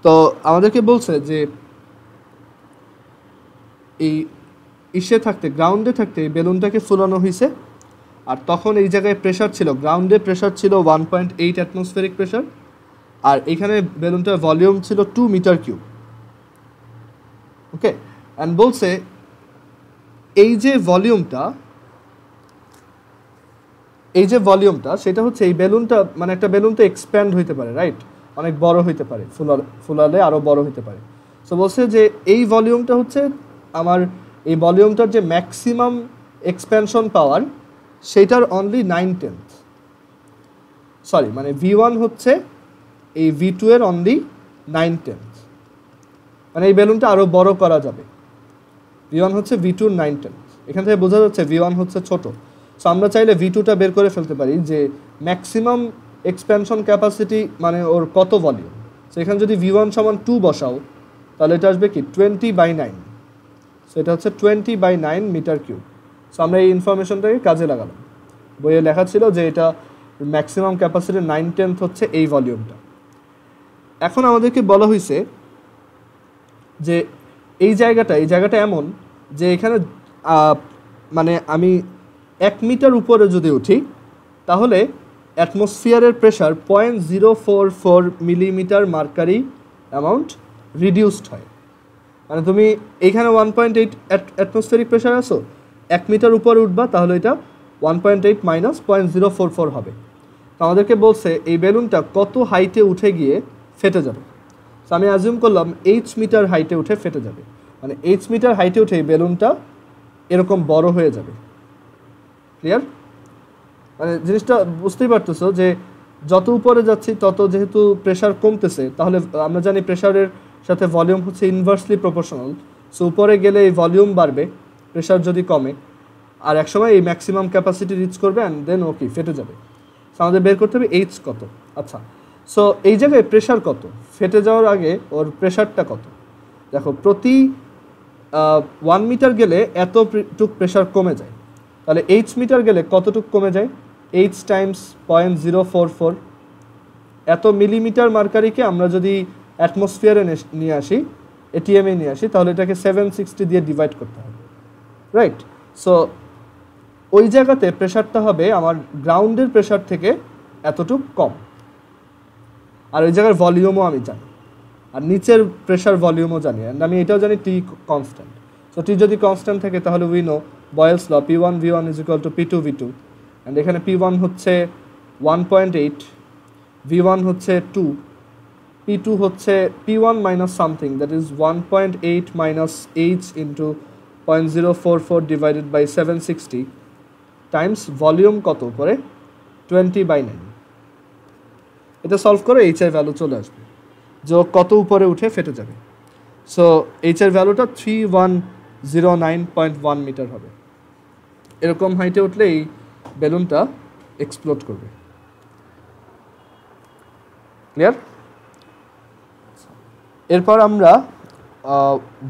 তো আমাদেরকে বলছে যে এই গ্রাউন্ডে থাকতে এই বেলুনটাকে ফুলানো হয়েছে, আর তখন এই জায়গায় প্রেশার ছিল, গ্রাউন্ডে প্রেশার ছিল 1.8 অ্যাটমসফেরিক প্রেশার, আর এখানে বেলুনটার ভলিউম ছিল 2 মিটার কিউব। ওকে, অ্যান্ড বলছে এই যে ভলিউমটা সেটা হচ্ছে এই বেলুনটা, মানে একটা বেলুন তো এক্সপ্যান্ড হইতে পারে, রাইট, অনেক বড় হইতে পারে, ফুলালে আরও বড় হইতে পারে। সো বলছে যে এই ভলিউমটা হচ্ছে আমার, এই ভলিউমটার যে ম্যাক্সিমাম এক্সপ্যানশন পাওয়ার সেইটার অনলি 9/10, সরি মানে V1 হচ্ছে এই V2 এর অনলি 9/10, মানে এই বেলুনটা আরও বড় করা যাবে। V1 হচ্ছে V2 এর 9/10, এখান থেকে বোঝা যাচ্ছে V1 হচ্ছে ছোট। সো আমরা চাইলে V2টা বের করে ফেলতে পারি যে ম্যাক্সিমাম এক্সপ্যানশন ক্যাপাসিটি মানে ওর কত ভলিউম। সো এখানে যদি V1 সমান 2 বসাও তাহলে এটা আসবে কি 20/9, সো এটা হচ্ছে 20/9 মিটার কিউব। সো আমরা এই ইনফরমেশনটাকে কাজে লাগালাম, বইয়ে লেখা ছিল যে এটা ম্যাক্সিমাম ক্যাপাসিটির 9/10 হচ্ছে এই ভলিউমটা। এখন আমাদেরকে বলা হয়েছে যে এই জায়গাটা এমন যে এখানে মানে আমি 1 মিটার উপরে যদি উঠি তাহলে অ্যাটমসফিয়ারের pressure 0.044 millimetre mercury amount reduced হয়। মানে তুমি এইখানে 1.8 অ্যাটমসফিয়ারিক প্রেশার আসো, 1 মিটার উপরে উঠবা তাহলে এটা 1.8 মাইনাস 0.044 হবে। তো আমাদেরকে বলছে এই বেলুনটা কত হাইটে উঠে গিয়ে ফেটে যাবে। তো আমি অ্যাজিউম করলাম h মিটার হাইটে উঠে ফেটে যাবে, মানে h মিটার হাইটে উঠে এই বেলুনটা এরকম বড় হয়ে যাবে। ক্লিয়ার? মানে জিনিসটা বুঝতেই পারতেছো যে যত উপরে যাচ্ছি তত যেহেতু প্রেশার কমতেছে, তাহলে আমরা জানি প্রেশারের সাথে ভলিউম হচ্ছে ইনভার্সলি প্রপোর্শনাল। সো উপরে গেলে এই ভলিউম বাড়বে প্রেশার যদি কমে, আর একসময় এই ম্যাক্সিমাম ক্যাপাসিটি রিচ করবে অ্যান্ড দেন ওকে ফেটে যাবে। সো আমাদের বের করতে হবে এইচ কত। আচ্ছা, সো এই জায়গায় প্রেশার কত, ফেটে যাওয়ার আগে ওর প্রেশারটা কত। দেখো প্রতি 1 মিটার গেলে এতটুক প্রেশার কমে যায়, তাহলে এইচ মিটার গেলে কতটুক কমে যায়, এইচ টাইমস 0.044। এত মিলিমিটার মার্কারিকে আমরা যদি অ্যাটমসফিয়ারে নিয়ে আসি, এটিএমে নিয়ে আসি, তাহলে এটাকে 760 দিয়ে ডিভাইড করতে হবে, রাইট। সো ওই জায়গাতে প্রেশারটা হবে আমার গ্রাউন্ডের প্রেশার থেকে এতটুক কম, আর ওই জায়গার ভলিউমও আমি জানি, আর নিচের প্রেশার ভলিউমও জানি, অ্যান্ড আমি এটাও জানি টি কনস্ট্যান্ট। সো টি যদি কনস্ট্যান্ট থাকে তাহলে we know Boyle's law P1 V1 is equal to P2 V2 and এখানে P1 হচ্ছে 1.8, V1 হচ্ছে 2, P2 হচ্ছে P1 minus something that is 1.8 minus H into 0.044 divided by 760 times volume কত করে 20/9। এটা সলভ করে এইচ এর ভ্যালু চলে আসবে যে কত উপরে উঠে ফেটে যাবে। সো এইচ এর ভ্যালুটা 3109.1 মিটার হবে। এরকম হাইটে উঠলে এই বেলুনটা এক্সপ্লোড করবে। ক্লিয়ার? এরপর আমরা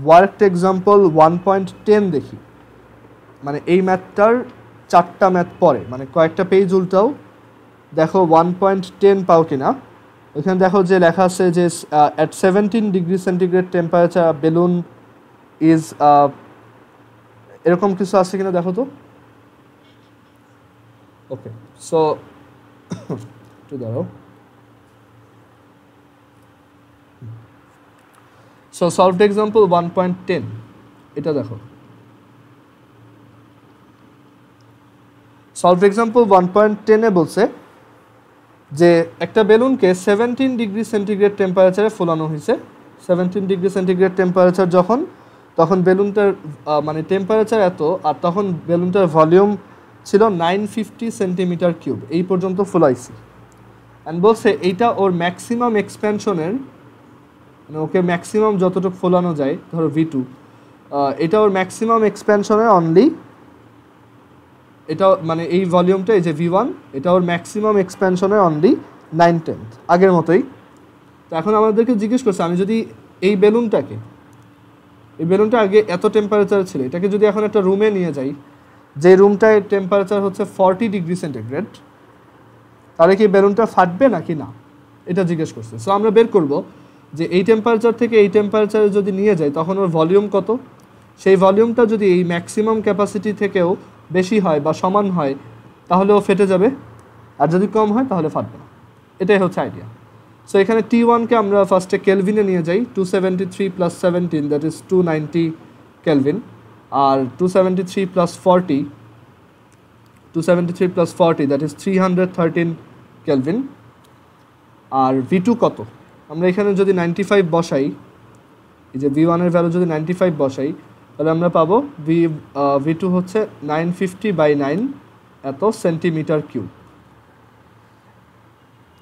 ওয়ার্কড এক্সাম্পল 1.10 দেখি। মানে এই ম্যাথটার 4টা ম্যাথ পরে, মানে কয়েকটা পেজ উল্টাও, দেখো 1.10 পাও কিনা। ওইখানে দেখো যে লেখা আছে যে at 17 degree centigrade temperature balloon is, এরকম কিছু আছে কিনা দেখো তো। ওকে, সো একটু দাঁড়াও। সো সলভড এক্সাম্পল 1.10 এটা দেখো। সলভড এক্সাম্পল 1.10 এ বলছে যে একটা বেলুনকে 17 ডিগ্রি সেন্টিগ্রেড টেম্পারেচারে ফোলানো হয়েছে। 17 ডিগ্রি সেন্টিগ্রেড টেম্পারেচার যখন, তখন বেলুনটার মানে টেম্পারেচার এত, আর তখন বেলুনটার ভলিউম ছিল 950 সেন্টিমিটার কিউব। এই পর্যন্ত ফোলাইছি অ্যান্ড বলছে এইটা ওর ম্যাক্সিমাম এক্সপ্যানশনের, মানে ওকে ম্যাক্সিমাম যতটুকু ফোলানো যায়, ধরো V2, এটা ওর ম্যাক্সিমাম এক্সপ্যানশনের অনলি, এটা মানে এই ভলিউমটা এই যে V1, এটা ওর ম্যাক্সিমাম এক্সপ্যানশনের অনলি 9/10 আগের মতোই। তো এখন আমাদেরকে জিজ্ঞেস করছে আমি যদি এই বেলুনটা আগে এত টেম্পারেচার ছিল, এটাকে যদি এখন একটা রুমে নিয়ে যাই, যে রুমটায় টেম্পারেচার হচ্ছে 40 ডিগ্রি সেন্টিগ্রেড, তাহলে কি বেলুনটা ফাটবে নাকি না, এটা জিজ্ঞেস করছে। সো আমরা বের করব যে এই টেম্পারেচার থেকে এই টেম্পারেচারে যদি নিয়ে যাই তখন ওর ভলিউম কত, সেই ভলিউমটা যদি এই ম্যাক্সিমাম ক্যাপাসিটি থেকেও বেশি হয় বা সমান হয় তাহলে ও ফেটে যাবে, আর যদি কম হয় তাহলে ফাটবে না। এটাই হচ্ছে আইডিয়া। সো এখানে T1কে আমরা ফার্স্টে কেলভিনে নিয়ে যাই। 273 প্লাস 17 দ্যাট ইজ 290 কেলভিন, আর 273 প্লাস 40 দ্যাট ইজ 313 কেলভিন। আর V2 কত, আমরা এখানে যদি 95 বসাই, এই যে V1 এর ভ্যালু যদি 95 বসাই, তাহলে আমরা পাবো V2 হচ্ছে 950/9 এত সেন্টিমিটার কিউব।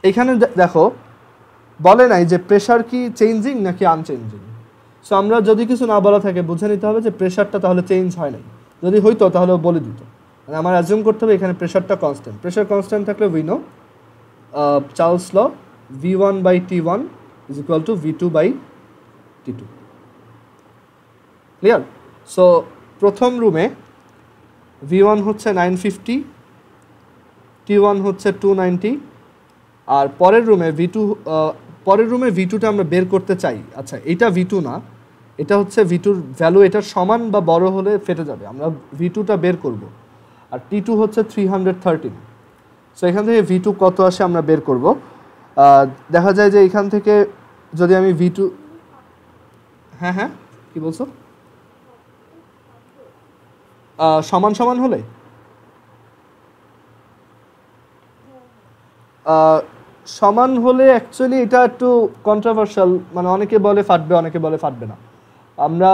এখানে দেখো বলে নাই যে প্রেশার কি চেঞ্জিং নাকি আনচেঞ্জিং। সো আমরা যদি কিছু না বলা থাকে বুঝে নিতে হবে যে প্রেশারটা তাহলে চেঞ্জ হয় নাই। যদি হইতো তাহলে বলে দিত, মানে আমার অ্যাজিউম করতে হবে এখানে প্রেশারটা কনস্ট্যান্ট। প্রেশার কনস্ট্যান্ট থাকলে we know Charles law V1/T1 is equal to V2/T2। Clear? So প্রথম রুমে V1 হচ্ছে 950, T1 হচ্ছে 290, আর পরের রুমে V2টা আমরা বের করতে চাই। আচ্ছা, এটা V2 না, এটা হচ্ছে V2'র ভ্যালু, এটার সমান বা বড় হলে ফেটে যাবে, আমরা V2টা বের করব। আর T2 হচ্ছে 313। সো এখান থেকে V2 কত আসে আমরা বের করব। দেখা যায় যে এখান থেকে যদি আমি V2, হ্যাঁ কি বলছো, সমান সমান হলে সমান হলে অ্যাকচুয়ালি এটা একটু কন্ট্রোভার্সিয়াল, মানে অনেকে বলে ফাটবে, অনেকে বলে ফাটবে না। আমরা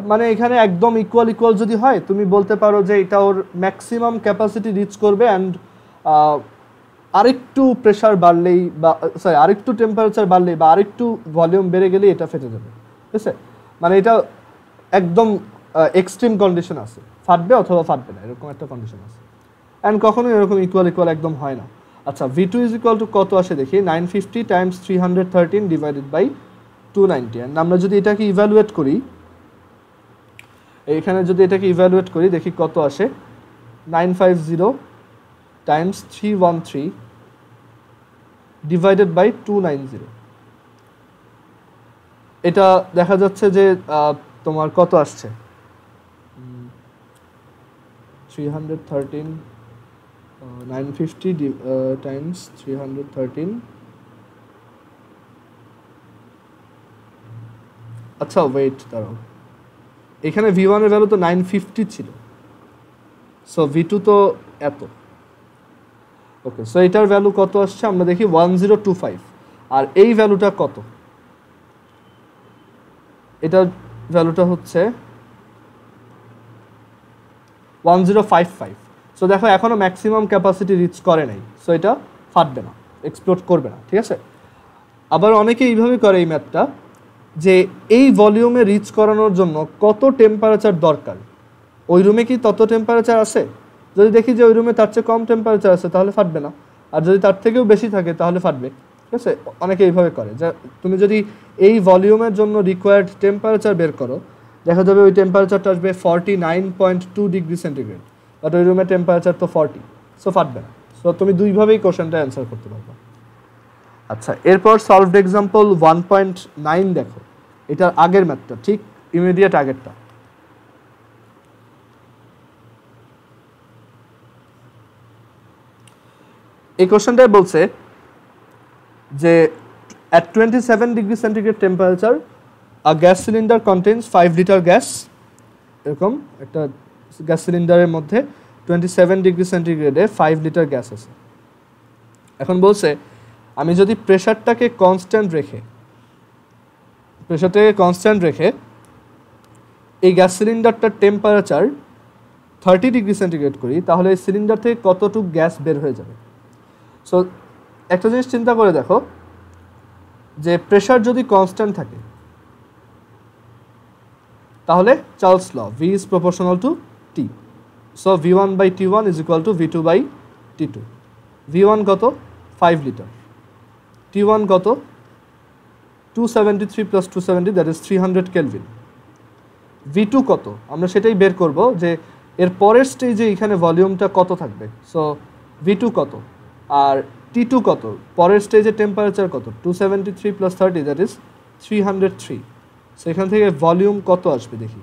মানে এখানে একদম ইকুয়াল যদি হয়, তুমি বলতে পারো যে এটা ওর ম্যাক্সিমাম ক্যাপাসিটি রিচ করবে অ্যান্ড আরেকটু প্রেশার বাড়লেই বা আরেকটু টেম্পারেচার বাড়লেই বা আরেকটু ভলিউম বেড়ে গেলেই এটা ফেটে যাবে। ঠিক আছে, মানে এটা একদম এক্সট্রিম কন্ডিশন আছে, ফাটবে অথবা ফাটবে না, এরকম একটা কন্ডিশন আছে। অ্যান্ড কখনোই এরকম ইকুয়াল একদম হয় না। আচ্ছা, V2 ইজ ইকুয়াল টু কত আসে দেখি, 950 টাইমস 313 ডিভাইডেড বাই 290। অ্যান্ড আমরা যদি এটাকে ইভ্যালুয়েট করি, এইখানে যদি এটাকে ইভ্যালুয়েট করি দেখি কত আসে, 950 টাইমস 313 ডিভাইডেড বাই 290। এটা দেখা যাচ্ছে যে তোমার কত আসছে, 313 950 টাইমস 313। আচ্ছা ওয়েট দাঁড়াও, এখানে V1 এর ভ্যালু তো 950 ছিল, সো V2 তো এত। ওকে, সো এটার ভ্যালু কত আসছে আমরা দেখি 1025, আর এই ভ্যালুটা কত, এটার ভ্যালুটা হচ্ছে 1055। সো দেখো এখনো ম্যাক্সিমাম ক্যাপাসিটি রিচ করে নাই, সো এটা ফাটবে না, এক্সপ্লোড করবে না, ঠিক আছে। আবার অনেকে এইভাবে করে এই ম্যাথটা, যে এই ভলিউমে রিচ করানোর জন্য কত টেম্পারেচার দরকার, ওই রুমে কি তত টেম্পারেচার আছে, যদি দেখি যে ওই রুমে তার চেয়ে কম টেম্পারেচার আছে তাহলে ফাটবে না, আর যদি তার থেকেও বেশি থাকে তাহলে ফাটবে, ঠিক আছে। অনেকে এইভাবে করে, যে তুমি যদি এই ভলিউমের জন্য রিকোয়ার্ড টেম্পারেচার বের করো, দেখা যাবে ওই টেম্পারেচারটা আসবে 49.2 ডিগ্রি সেন্টিগ্রেড, বাট ওই রুমের টেম্পারেচার তো 40, সো ফাটবে না। সো তুমি দুইভাবেই কোশ্চেনটা অ্যান্সার করতে পারবে। আচ্ছা, এরপর সলভড এক্সাম্পল 1.9 দেখো, এটার আগের ম্যাথটা, ঠিক ইমিডিয়েট আগেরটা। এই কোশ্চেনটাই বলছে যে at 27 degree centigrade temperature a gas cylinder contains 5 litre gas, এরকম একটা গ্যাস সিলিন্ডারের মধ্যে 27 ডিগ্রি সেন্টিগ্রেডে 5 লিটার গ্যাস আছে। এখন বলছে আমি যদি প্রেশারটাকে কনস্ট্যান্ট রেখে এই গ্যাস সিলিন্ডারটার টেম্পারেচার 30 ডিগ্রি সেন্টিগ্রেড করি, তাহলে এই সিলিন্ডার থেকে কতটুকু গ্যাস বের হয়ে যাবে। সো একটা জিনিস চিন্তা করে দেখো, যে প্রেশার যদি কনস্ট্যান্ট থাকে তাহলে Charles law V is proportional to T, so V1/T1 is equal to V2/T2। V1 কত 5 লিটার, T1 কত 273 + 270 দ্যাট ইজ 300 কেলভিন। V2 কত আমরা সেটাই বের করব, যে এর পরের স্টেজে এখানে ভলিউমটা কত থাকবে, সো V2 কত, আর T2 কত, পরের স্টেজে টেম্পারেচার কত, 273 + 30 দ্যাট ইজ 303। সো এখান থেকে ভলিউম কত আসবে দেখি।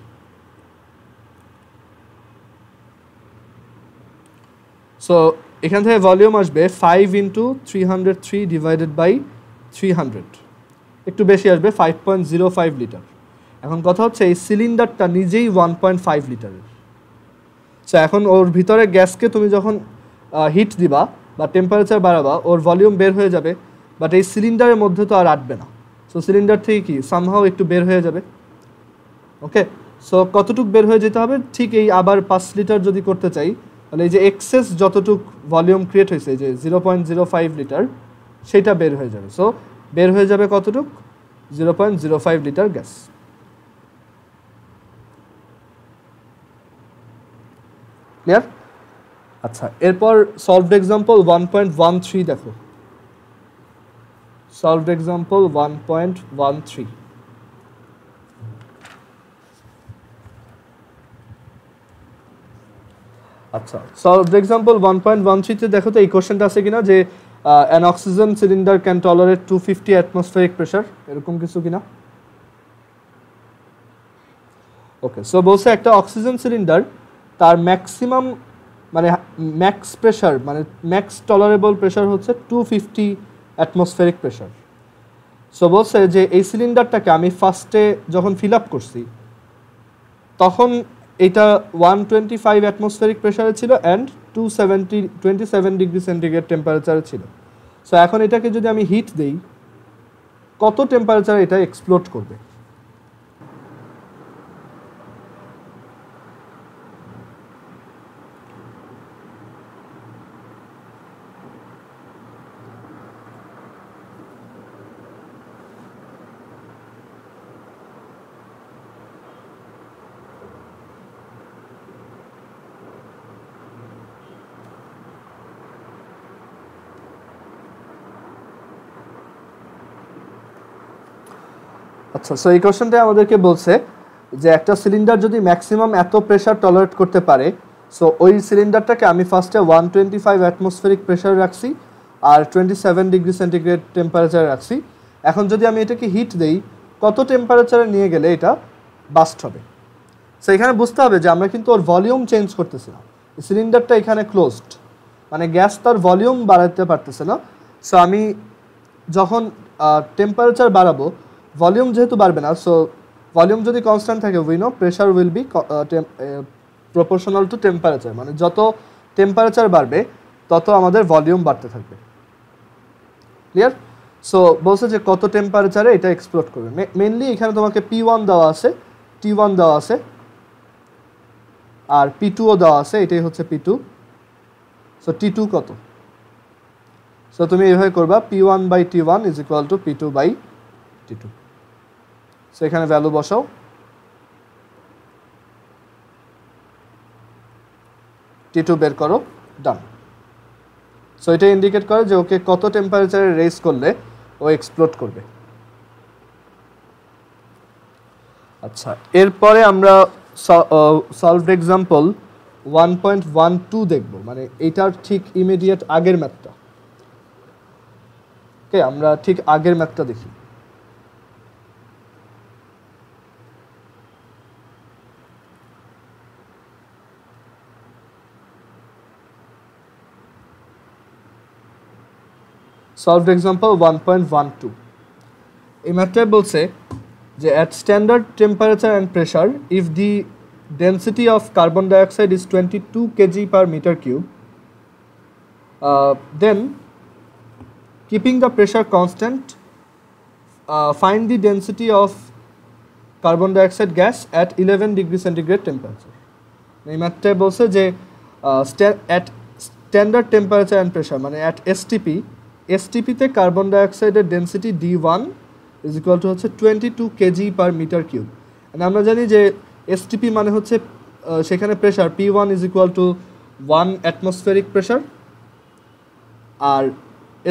সো এখান থেকে ভলিউম আসবে 5 × 303 ডিভাইডেড বাই 300, একটু বেশি আসবে 5.05 লিটার। এখন কথা হচ্ছে এই সিলিন্ডারটা নিজেই 1.5 লিটারের। সো এখন ওর ভিতরে গ্যাসকে তুমি যখন হিট দিবা বা টেম্পারেচার বাড়াবা, ওর ভলিউম বের হয়ে যাবে, বাট এই সিলিন্ডারের মধ্যে তো আর আটবে না। সো সিলিন্ডার থেকে কি সামহাও একটু বের হয়ে যাবে। ওকে, সো কতটুক বের হয়ে যেতে হবে, ঠিক এই আবার 5 লিটার যদি করতে চাই, তাহলে এই যে এক্সেস যতটুক ভলিউম ক্রিয়েট হয়েছে, যে 0.05 লিটার, সেটা বের হয়ে যাবে। সো বের হয়ে যাবে কতটুক, 0.05 লিটার গ্যাস। ক্লিয়ার? আচ্ছা, এরপর সলভড এক্সাম্পল 1.13 দেখো। Solved example 1.13। আচ্ছা, সলভড এক্সাম্পল 1.13 তে দেখো তো এই কোশ্চেনটা আছে কিনা, যে an oxygen cylinder can tolerate 250 atmospheric pressure, এরকম কিছু কিনা। ওকে, সো বলছে একটা অক্সিজেন সিলিন্ডার তার ম্যাক্সিমাম মানে ম্যাক্স প্রেশার, মানে ম্যাক্স টলারেবল প্রেশার হচ্ছে 250 অ্যাটমসফেরিক প্রেশার। সো বলছে যে এই সিলিন্ডারটাকে আমি ফার্স্টে যখন ফিল আপ করছি তখন এটা 125 অ্যাটমসফেরিক প্রেশারে ছিল অ্যান্ড 27 ডিগ্রি সেন্টিগ্রেড টেম্পারেচারে ছিল। সো এখন এটাকে যদি আমি হিট দেই, কত টেম্পারেচারে এটা এক্সপ্লোড করবে। আচ্ছা, সো এই কোশ্চেনটা আমাদেরকে বলছে যে একটা সিলিন্ডার যদি ম্যাক্সিমাম এত প্রেশার টলারেট করতে পারে, সো ওই সিলিন্ডারটাকে আমি ফার্স্টে 125 অ্যাটমসফেরিক প্রেশার রাখছি আর 27 ডিগ্রি সেন্টিগ্রেড টেম্পারেচার রাখছি। এখন যদি আমি এটাকে হিট দেই, কত টেম্পারেচারে নিয়ে গেলে এটা বাস্ট হবে। সো এখানে বুঝতে হবে যে আমরা কিন্তু ওর ভলিউম চেঞ্জ করতেছি না, সিলিন্ডারটা এখানে ক্লোজড, মানে গ্যাস তার ভলিউম বাড়াতে পারতেছে না। সো আমি যখন টেম্পারেচার বাড়াবো, ভলিউম যেহেতু বাড়বে না, সো ভলিউম যদি কনস্ট্যান্ট থাকে we know pressure will be proportional to temperature, মানে যত টেম্পারেচার বাড়বে তত আমাদের ভলিউম বাড়তে থাকবে। ক্লিয়ার? সো বলছে যে কত টেম্পারেচারে এটা এক্সপ্লোড করবে। মেইনলি এখানে তোমাকে P1 দেওয়া আছে, T1 দেওয়া আছে, আর P2ও দেওয়া আছে, এটাই হচ্ছে P2। সো T2 কত? সো তুমি এইভাবে করবা P1/T1 is equal two P2/T2। So এখানে ভ্যালু বসাও, T2 বের করো, ডান। সো এটা ইন্ডিকেট করে যে ওকে কত টেম্পারেচারে রেজ করলে ও এক্সপ্লোড করবে। আচ্ছা, এরপরে আমরা সলভড এক্সাম্পল 1.12 দেখব, মানে এটার ঠিক ইমিডিয়েট আগের ম্যাথটা। ওকে, আমরা ঠিক আগের ম্যাথটা দেখি। সলভড এক্সাম্পল 1.12 এই ম্যাথটায় বলছে যে at standard temperature and pressure if the density of carbon dioxide is 22 kg per meter cube, then keeping the pressure constant, find the density of carbon dioxide gas at 11 degree centigrade temperature। এই ম্যাথটায় বলছে যে at standard temperature and pressure মানে at STP তে carbon ডাইঅক্সাইডের density D1 is equal to হচ্ছে 22 kg পার metre cube. আমরা জানি যে STP মানে হচ্ছে সেখানে pressure P1 is equal to 1 atmospheric pressure, আর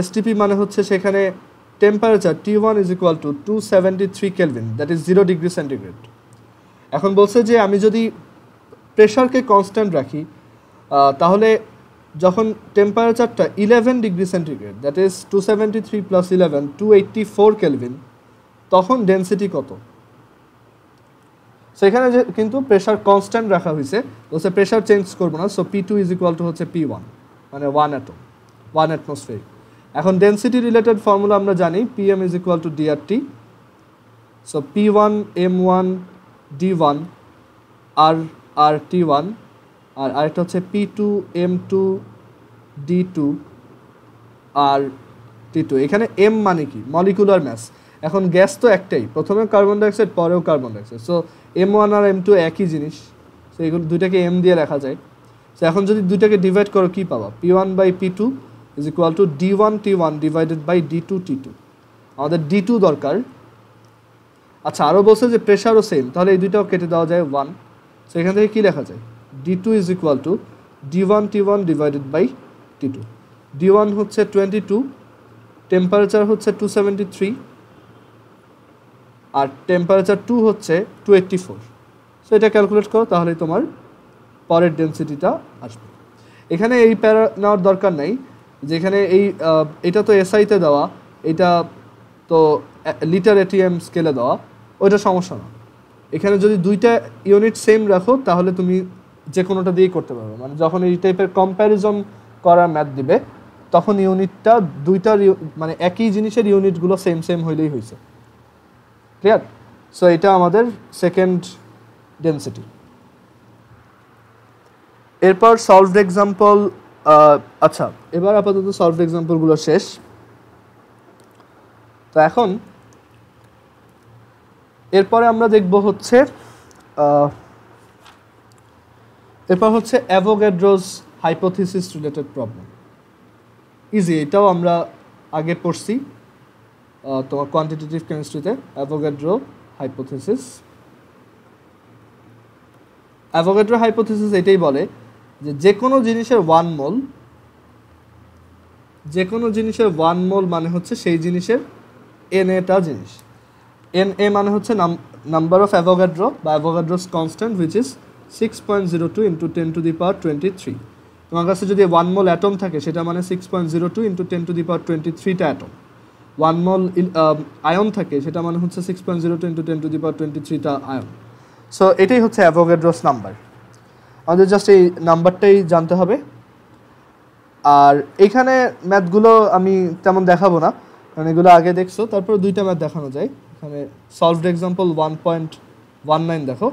STP মানে হচ্ছে সেখানে temperature T1 is equal to 273 kelvin, that is 0 degree centigrade. এখন বলছে যে আমি যদি প্রেশারকে কনস্ট্যান্ট রাখি তাহলে যখন টেম্পারেচারটা 11 degree centigrade, that is 273 plus 11 284 kelvin, তখন ডেন্সিটি কত? সেখানে যে কিন্তু প্রেশার কনস্ট্যান্ট রাখা হয়েছে, বলছে প্রেশার চেঞ্জ করবো না, so P2 is equal to হচ্ছে P1 মানে 1 অ্যাটম 1 অ্যাটমসফিয়ার। এখন ডেন্সিটি রিলেটেড ফর্মুলা আমরা জানি PM is equal to DRT, so P1 M1 D1 আর T1, আর আরেকটা হচ্ছে P2 M2 D2 আর T2। এখানে M মানে কি? Molecular mass. এখন গ্যাস তো একটাই, প্রথমে কার্বন ডাইঅক্সাইড পরেও কার্বন ডাইঅক্সাইড, সো M1 আর M2 একই জিনিস, সো এগুলো দুইটাকে M দিয়ে লেখা যায়। সো এখন যদি দুইটাকে ডিভাইড করো কি পাবা? P1/P2 is equal to D1 T1 divided by D2 T2। আমাদের D2 দরকার। আচ্ছা, আরও বলছে যে প্রেশারও সেম, তাহলে এই দুইটাও কেটে দেওয়া যায় 1। সো এখান থেকে কী লেখা যায়? D2 is equal to D1 T1 divided by T2। D1 হচ্ছে 22, টেম্পারেচার হচ্ছে 273, আর টেম্পারেচার 2 হচ্ছে 284। সো এটা ক্যালকুলেট করো, তাহলে তোমার পরের ডেন্সিটিটা আসবে। এখানে এই প্যারা নেওয়ার দরকার নাই, যেখানে এটা তো SI-তে দেওয়া, এটা তো লিটার ATM স্কেলে দেওয়া, ওইটা সমস্যা না। এখানে যদি দুইটা ইউনিট সেম রাখো তাহলে তুমি যে কোনোটা দিয়েই করতে পারবে, মানে যখন এই টাইপের কম্প্যারিজন করার ম্যাথ দিবে তখন ইউনিটটা দুইটার মানে একই জিনিসের ইউনিটগুলো সেম হইলেই হয়েছে। ক্লিয়ার? সো এটা আমাদের সেকেন্ড ডেন্সিটি। এরপর সলভড এক্সাম্পল, আচ্ছা এবার আপাতত সলভড এক্সাম্পলগুলো শেষ। তো এখন এরপরে আমরা দেখব হচ্ছে Avogadro's hypothesis related problem. Easy, এটাও আমরা আগে পড়ছি তোমার কোয়ান্টিটেটিভ কেমিস্ট্রিতে। অ্যাভোগাড্রো হাইপোথিসিস এটাই বলে যে কোনো জিনিসের 1 মোল মানে হচ্ছে সেই জিনিসের NA-টা জিনিস। NA মানে হচ্ছে নাম্বার অফ অ্যাভোগাড্রো বা অ্যাভোগাড্রোস কনস্ট্যান্ট হুইচ ইজ 6.02 × 10⁻23। তোমার কাছে যদি 1 মোল অ্যাটম থাকে সেটা মানে 6.02 × 10⁻23টা অ্যাটম। 1 মোল আয়ন থাকে সেটা মানে হচ্ছে 6.02 × 10⁻23টা আয়ন। সো এটাই হচ্ছে অ্যাভোগাড্রোস নাম্বার। আমাদের জাস্ট এই নাম্বারটাই জানতে হবে। আর এইখানে ম্যাথগুলো আমি তেমন দেখাবো না, কারণ এগুলো আগে দেখছো। তারপর দুইটা ম্যাথ দেখানো যায়। এখানে সলভড এক্সাম্পল 19 দেখো,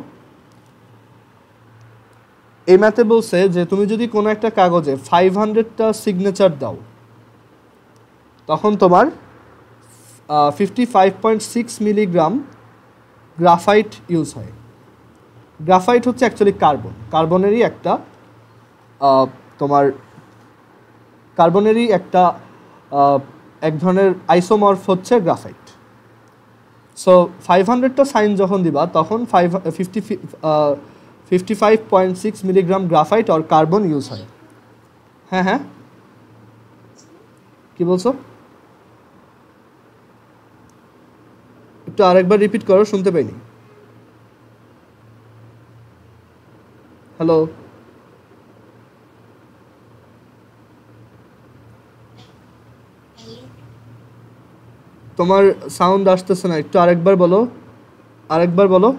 এই ম্যাথে বলছে যে তুমি যদি কোনো একটা কাগজে 500টা সিগনেচার দাও তখন তোমার 55.6 মিলিগ্রাম গ্রাফাইট ইউজ হয়। গ্রাফাইট হচ্ছে অ্যাকচুয়ালি কার্বনেরই একটা এক ধরনের আইসোমর্ফ হচ্ছে গ্রাফাইট। সো 500টা সাইন যখন দিবা তখন 55.6 মিলিগ্রাম গ্রাফাইট আর কার্বন ইউজ হয়। হ্যাঁ হ্যাঁ, কি বলছো? একটু আরেকবার রিপিট করো, শুনতে পাইনি। হ্যালো, তোমার সাউন্ড আসতেছে না, একটু আরেকবার বলো।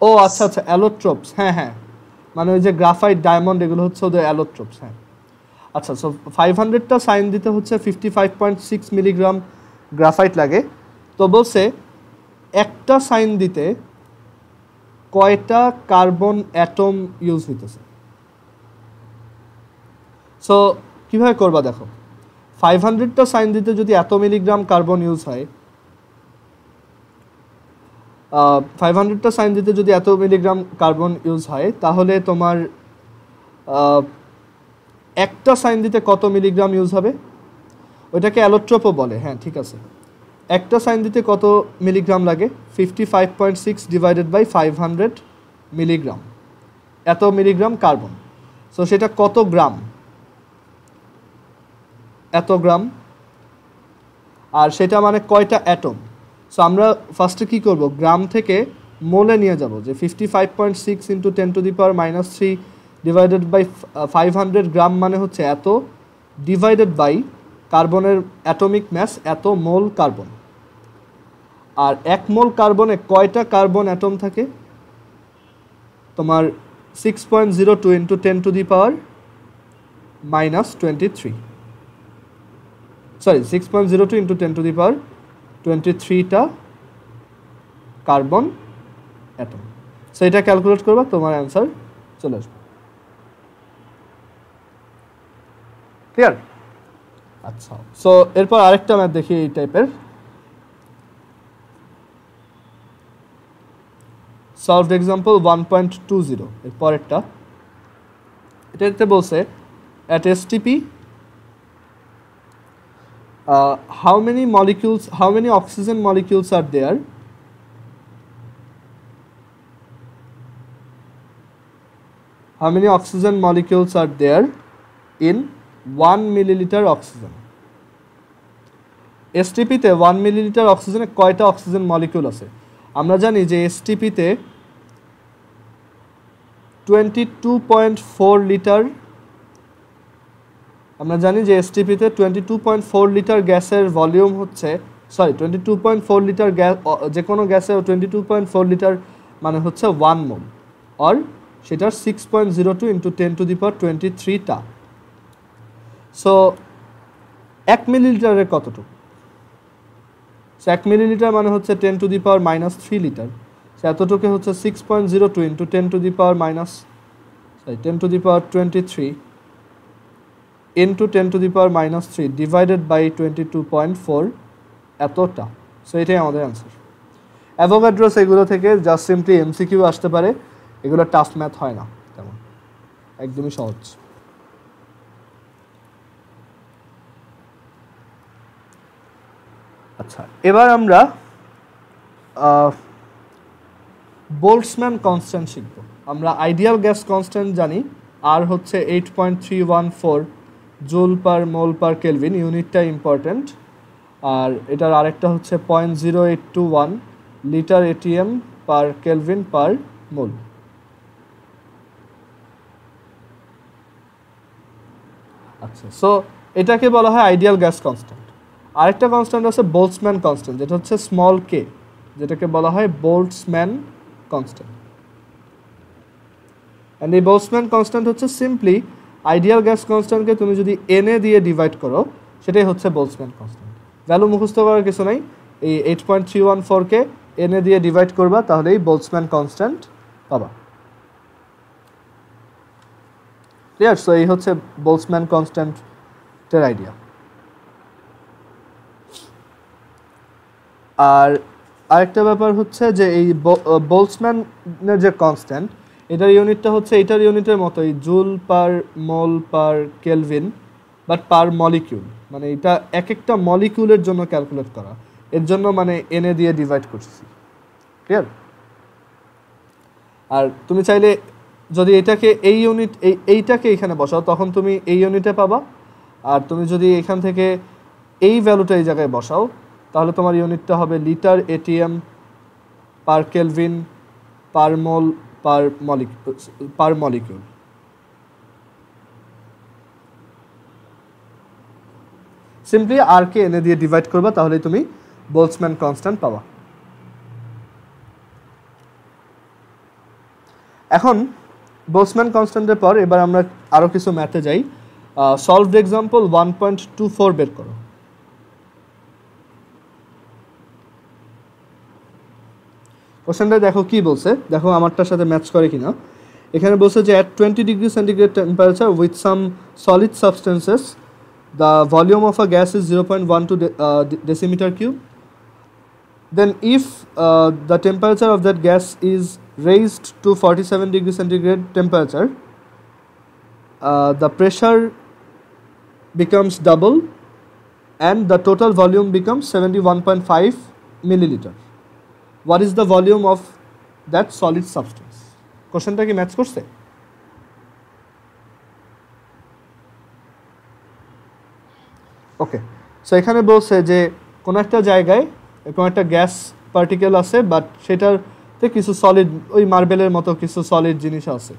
ও আচ্ছা, অ্যালোট্রোপস। হ্যাঁ, মানে ওই যে গ্রাফাইট, ডায়মন্ড, এগুলো হচ্ছে ওদের অ্যালোট্রোপস। হ্যাঁ, আচ্ছা। সো 500টা সাইন দিতে হচ্ছে 55.6 মিলিগ্রাম গ্রাফাইট লাগে। তো বলছে একটা সাইন দিতে কয়টা কার্বন অ্যাটম ইউজ হইতেছে। সো কীভাবে করবা দেখো, 500টা সাইন দিতে যদি এত মিলিগ্রাম কার্বন ইউজ হয়, 500টা সাইন দিতে যদি এত মিলিগ্রাম কার্বন ইউজ হয়, তাহলে তোমার একটা সাইন দিতে কত মিলিগ্রাম ইউজ হবে? ওইটাকে অ্যালোট্রোপও বলে। হ্যাঁ, ঠিক আছে। একটা সাইন দিতে কত মিলিগ্রাম লাগে? 55.6 ডিভাইডেড বাই 500 মিলিগ্রাম, এত মিলিগ্রাম কার্বন। সো সেটা কত গ্রাম? এত গ্রাম। আর সেটা মানে কয়টা অ্যাটম? সো আমরা ফার্স্টে কী করব, গ্রাম থেকে মোলে নিয়ে যাব, যে 55.6 ইন্টু 10⁻³ ডিভাইডেড বাই 500 গ্রাম মানে হচ্ছে এত, ডিভাইডেড বাই কার্বনের অ্যাটমিক ম্যাস এত মোল কার্বন। আর 1 মোল কার্বনে কয়টা কার্বন অ্যাটম থাকে? তোমার 6.02 ইন্টু 10⁻⁻23, সরি 6.02 ইন্টু 10⁻23টা কার্বন অ্যাটম। সো এটা ক্যালকুলেট করবা, তোমার অ্যান্সার চলে আসবে। ক্লিয়ার? আচ্ছা, সো এরপর আরেকটা ম্যাথ দেখি এই টাইপের। সলভড এক্সাম্পল 1.20, এর পরেরটা। এটাতে বলছে at STP how many oxygen molecules are there in 1 milliliter oxygen? STP তে 1 মিলিলিটার অক্সিজেনে কয়টা অক্সিজেন মলিকিউল আছে? আমরা জানি যে STP তে 22.4 লিটার, আমরা জানি যে STP-তে 22.4 লিটার গ্যাসের ভলিউম হচ্ছে, 22.4 লিটার গ্যাস, যে কোনো গ্যাসে 22.4 লিটার মানে হচ্ছে 1 মোল, আর সেটার 6.02 ইন্টু 10⁻23টা। সো 1 মিলিলিটারের কতটুকু? সো 1 মিলিলিটার মানে হচ্ছে 10⁻³ লিটার। সো এতটুকু হচ্ছে 6.02 ইন্টু 10⁻23 ইন্টু 10⁻³ ডিভাইডেড বাই 22.4, এতটা। সো এটাই আমাদের অ্যান্সার। অ্যাভোগাড্রোস এগুলো থেকে জাস্ট সিম্পলি MCQ আসতে পারে, এগুলো টাফ ম্যাথ হয় না তেমন, একদমই সহজ। আচ্ছা, এবার আমরা বোল্টজম্যান কনস্ট্যান্ট শিখব। আমরা আইডিয়াল গ্যাস কনস্ট্যান্ট জানি, আর হচ্ছে 8.314 joule per mole per kelvin, ইউনিটটা ইম্পর্ট্যান্ট। আর এটার আরেকটা হচ্ছে 0.0821 litre ATM per kelvin per mole. আচ্ছা, সো এটাকে বলা হয় আইডিয়াল গ্যাস কনস্ট্যান্ট। আরেকটা কনস্ট্যান্ট আছে বোল্টজম্যান কনস্ট্যান্ট, যেটা হচ্ছে স্মল কে, যেটাকে বলা হয় বোল্টজম্যান কনস্ট্যান্ট। অ্যান্ড এই বোল্টজম্যান কনস্ট্যান্ট হচ্ছে সিম্পলি আইডিয়াল গ্যাস কনস্ট্যান্টকে তুমি যদি এন দিয়ে ডিভাইড করো, সেটাই হচ্ছে বোল্টজম্যান কনস্ট্যান্ট। ভ্যালু মুখস্থ করার কিছু নাই, এই 8.314কে এন এ দিয়ে ডিভাইড করবা, তাহলেই বোলসম্যান কনস্ট্যান্ট পাবা। ক্লিয়ার? সো এই হচ্ছে বোলসম্যান কনস্ট্যান্টের আইডিয়া। আর আরেকটা ব্যাপার হচ্ছে যে এই বোলসম্যানের যে কনস্ট্যান্ট, এটার ইউনিটটা হচ্ছে এটার ইউনিটের মতোই joule per mole per kelvin, but per molecule. মানে এটা এক একটা মলিকিউলের জন্য ক্যালকুলেট করা, এর জন্য মানে এনে দিয়ে ডিভাইড করছি। ক্লিয়ার? আর তুমি চাইলে যদি এটাকে এই ইউনিট এইটাকে এখানে বসাও, তখন তুমি এই ইউনিটে পাবা। আর তুমি যদি এখান থেকে এই ভ্যালুটা এই জায়গায় বসাও, তাহলে তোমার ইউনিটটা হবে litre ATM per kelvin per mole per molecule. Simply R কে এনে দিয়ে ডিভাইড করবা, তাহলেই তুমি বোলসম্যান কনস্ট্যান্ট পাবা। এখন বোলসম্যান কনস্ট্যান্টের পর এবার আমরা আরও কিছু ম্যাথে যাই। সলভড এক্সাম্পল 1.24 বের করো। কোশ্চেনটা দেখো কি বলছে, দেখো আমারটার সাথে ম্যাচ করে কিনা। এখানে বলছে যে at 20 degree centigrade temperature with some solid substances the volume of a gas is 0.12 decimeter cube. Then if the temperature of that gas is raised to 47 degree centigrade temperature, the pressure becomes double and the total volume becomes 71.5 milliliter. What is the volume of that solid substance? কোশ্চেনটা কি match করছে? ওকে, so এখানে বলছে যে কোনো একটা জায়গায় কোনো একটা গ্যাস পার্টিকেল আছে, বাট সেটাতে কিছু সলিড, ওই মার্বেলের মতো কিছু সলিড জিনিস আছে।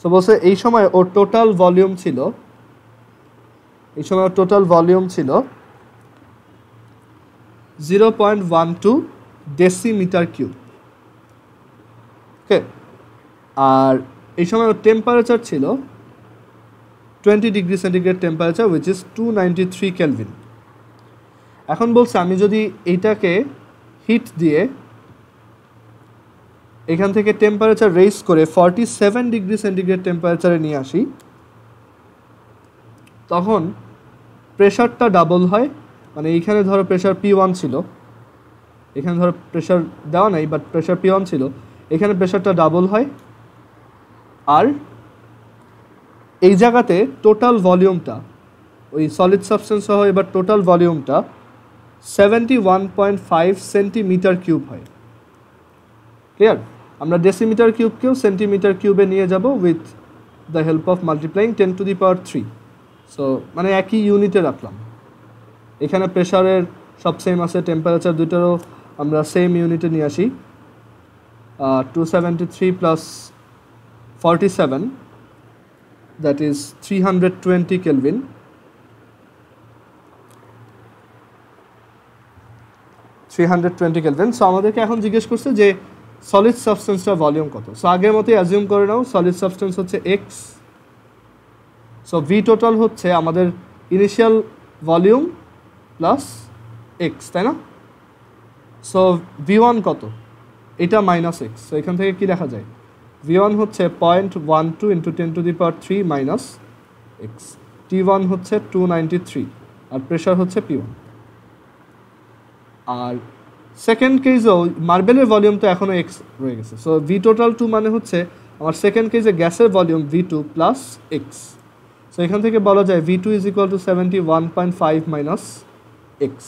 সো বলছে এই সময় ওর টোটাল ভলিউম ছিল 0.12 ডেসিমিটার কিউব। ওকে, আর এই সময় ওর টেম্পারেচার ছিল 20 degree centigrade temperature, which is 293 kelvin. এখন বলছে আমি যদি এইটাকে হিট দিয়ে এখান থেকে টেম্পারেচার রেইজ করে 47 ডিগ্রি সেন্টিগ্রেড টেম্পারেচারে নিয়ে আসি, তখন প্রেশারটা ডাবল হয়। মানে এইখানে ধরো প্রেশার P1 ছিল, এখানে ধরো প্রেশার দেওয়া নাই, বাট প্রেশার P1 ছিল, এখানে প্রেশারটা ডাবল হয়। আর এই জায়গাতে টোটাল ভলিউমটা, ওই সলিড সাবস্টেন্স সহ এবার টোটাল ভলিউমটা 71.5 সেন্টিমিটার কিউব হয়। ক্লিয়ার? আমরা ডেসিমিটার কিউবকেও সেন্টিমিটার কিউবে নিয়ে যাব with the help of multiplying 10 to the power 3। So মানে একই ইউনিটে রাখলাম। এখানে প্রেশারের সব সেম আছে, টেম্পারেচার দুইটারও আমরা সেম ইউনিটে নিয়ে আসি। 273 plus 47, that is 320 Kelvin. 320 Kelvin. So আমাদেরকে এখন জিজ্ঞেস করছে যে সলিড সাবস্টেন্সটার ভলিউম কত। সো আগের মতোই অ্যাজিউম করে নাও সলিড সাবস্টেন্স হচ্ছে এক্স। সো ভি টোটাল হচ্ছে আমাদের ইনিশিয়াল ভলিউম প্লাস এক্স, তাই না? সো V1 কত? এটা মাইনাস এক্স। সো এখান থেকে কি লেখা যায়? V1 হচ্ছে 0.12 into 10 to the power 3 minus x. T1 হচ্ছে 293 আর প্রেশার হচ্ছে P1। আর সেকেন্ড কেসেও মার্বেলের ভলিউম তো এখনও এক্স রয়ে গেছে। সো ভি টোটাল 2 মানে হচ্ছে আমার সেকেন্ড কেসে গ্যাসের volume V2 plus x. So এখান থেকে বলা যায় V2 is equal two 71.5 minus x.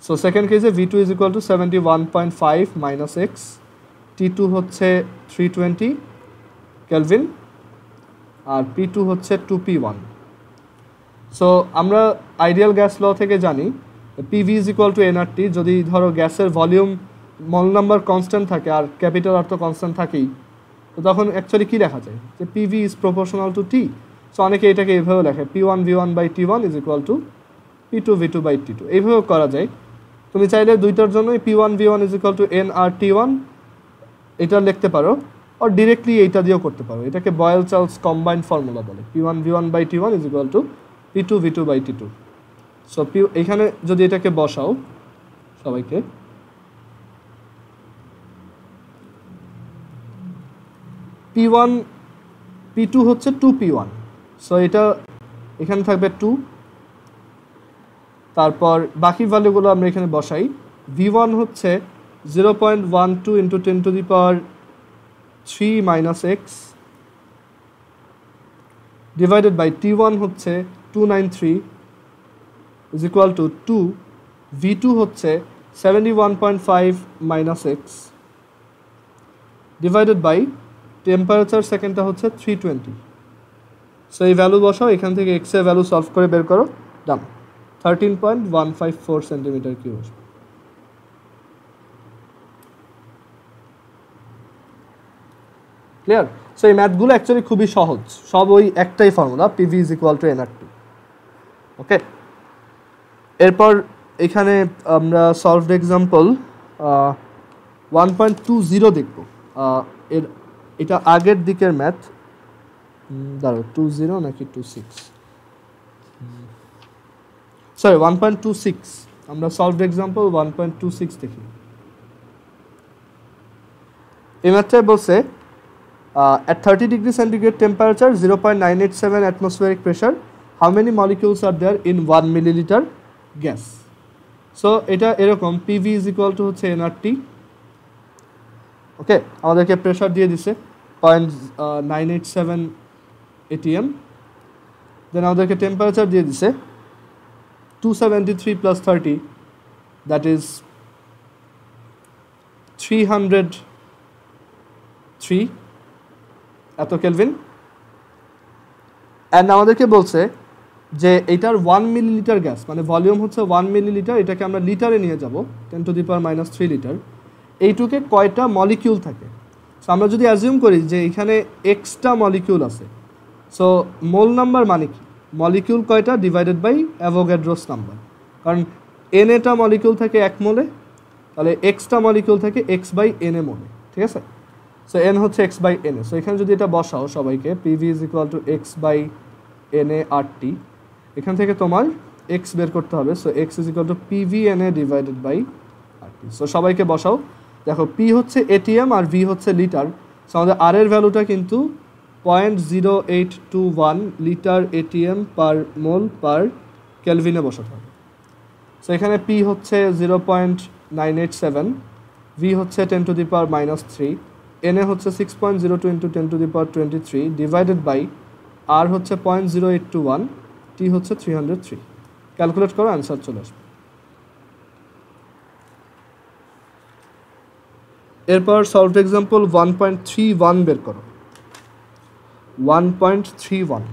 So second কেসে V2 is equal two 71.5 minus x. T2 হচ্ছে 320 কেলভিন আর P2 হচ্ছে 2P1। সো আমরা আইডিয়াল গ্যাস ল থেকে জানি PV is equal to nRT। যদি ধরো গ্যাসের ভলিউম মল নাম্বার কনস্ট্যান্ট থাকে আর ক্যাপিটাল আর তো কনস্ট্যান্ট থাকেই, তো তখন অ্যাকচুয়ালি কী লেখা যায় যে PV is proportional to T। So অনেকে এটাকে এইভাবে লেখে P1 V1 by T1 is equal to P2 V2 by T2। এইভাবেও করা যায়। তুমি চাইলে দুইটার জন্যই P1 V1 is equal two nRT1 এটা লিখতে পারো, আর ডিরেক্টলি এইটা দিয়েও করতে পারো। এটাকে বয়েল-চার্লস কম্বাইন্ড ফর্মুলা বলে। P1 V1 by T1 is equal to P2 V2 by T2। So P এখানে যদি এটাকে বসাও সবাইকে, P1 P2 হচ্ছে 2P1, সো এটা এখানে থাকবে 2, তারপর বাকি ভ্যালুগুলো আমরা এখানে বসাই। V1 হচ্ছে 0.12 into 10 to the power 3 minus x divided by T1 হচ্ছে 293 ইজ ইকুয়াল টু 2, V2 হচ্ছে 71.5 minus x divided by temperature সেকেন্ডটা হচ্ছে 320। সো এই ভ্যালু বসাও, এখান থেকে এক্স এর ভ্যালু সলভ করে বের করো, ডান, 13.154 সেন্টিমিটার কিউব আসবে। ক্লিয়ার? সো এই ম্যাথগুলো অ্যাকচুয়ালি খুবই সহজ, সব ওই একটাই formula, PV is equal to nRT। ওকে, এরপর এখানে আমরা সলভড এক্সাম্পল 1.20 দেখব। এর এটা আগের দিকের ম্যাথ, দাঁড়াও 20 নাকি 26, সরি 1.26, আমরা সলভড এক্সাম্পল 1.26 দেখি। এই ম্যাথটায় বলছে at 30 degree centigrade temperature, 0.987 atmospheric pressure, how many molecules are there in 1 milliliter gas? So এটা এরকম, PV is equal to হচ্ছে nRT। ওকে, আমাদেরকে প্রেশার দিয়ে দিছে 0.987 atm, দেন আমাদেরকে টেম্পারেচার দিয়ে দিছে 273 plus 30, that is 303 এত কেলভিন। অ্যান্ড আমাদেরকে বলছে যে এটার 1 মিলিলিটার গ্যাস, মানে ভলিউম হচ্ছে 1 মিলিলিটার, এটাকে আমরা লিটারে নিয়ে যাব 10 to the power minus 3 litre. এইটুকে কয়টা মলিকিউল থাকে? সো আমরা যদি অ্যাজিউম করি যে এখানে এক্সটা মলিকিউল আছে, সো মোল নাম্বার মানে কি, মলিকিউল কয়টা ডিভাইডেড বাই অ্যাভোগাড্রোস নাম্বার, কারণ এনএটা মলিকিউল থাকে 1 মোলে, তাহলে এক্সটা মলিকিউল থাকে এক্স বাই এন এ মোলে, ঠিক আছে? সো এন হচ্ছে x by N A. So এখানে যদি এটা বসাও সবাইকে, PV is equal to x by N A RT, এখান থেকে তোমার এক্স বের করতে হবে। So x is equal to PV N A divided by RT। So সবাইকে বসাও, দেখো P হচ্ছে ATM আর V হচ্ছে লিটার। সো আমাদের আর এর ভ্যালুটা কিন্তু 0.0821 লিটার ATM পার মোল পার কেলভিনে বসাতে হবে। সো এখানে P হচ্ছে 0.987, V হচ্ছে 10 to the power minus 3, N A হচ্ছে 6.02 into 10 to the power 23 divided by R হচ্ছে 0.0821, টি হচ্ছে 303। ক্যালকুলেট করো, অ্যান্সার চলে আসবে। এরপর সলভড এক্সাম্পল 1.31 বের করো। 1.31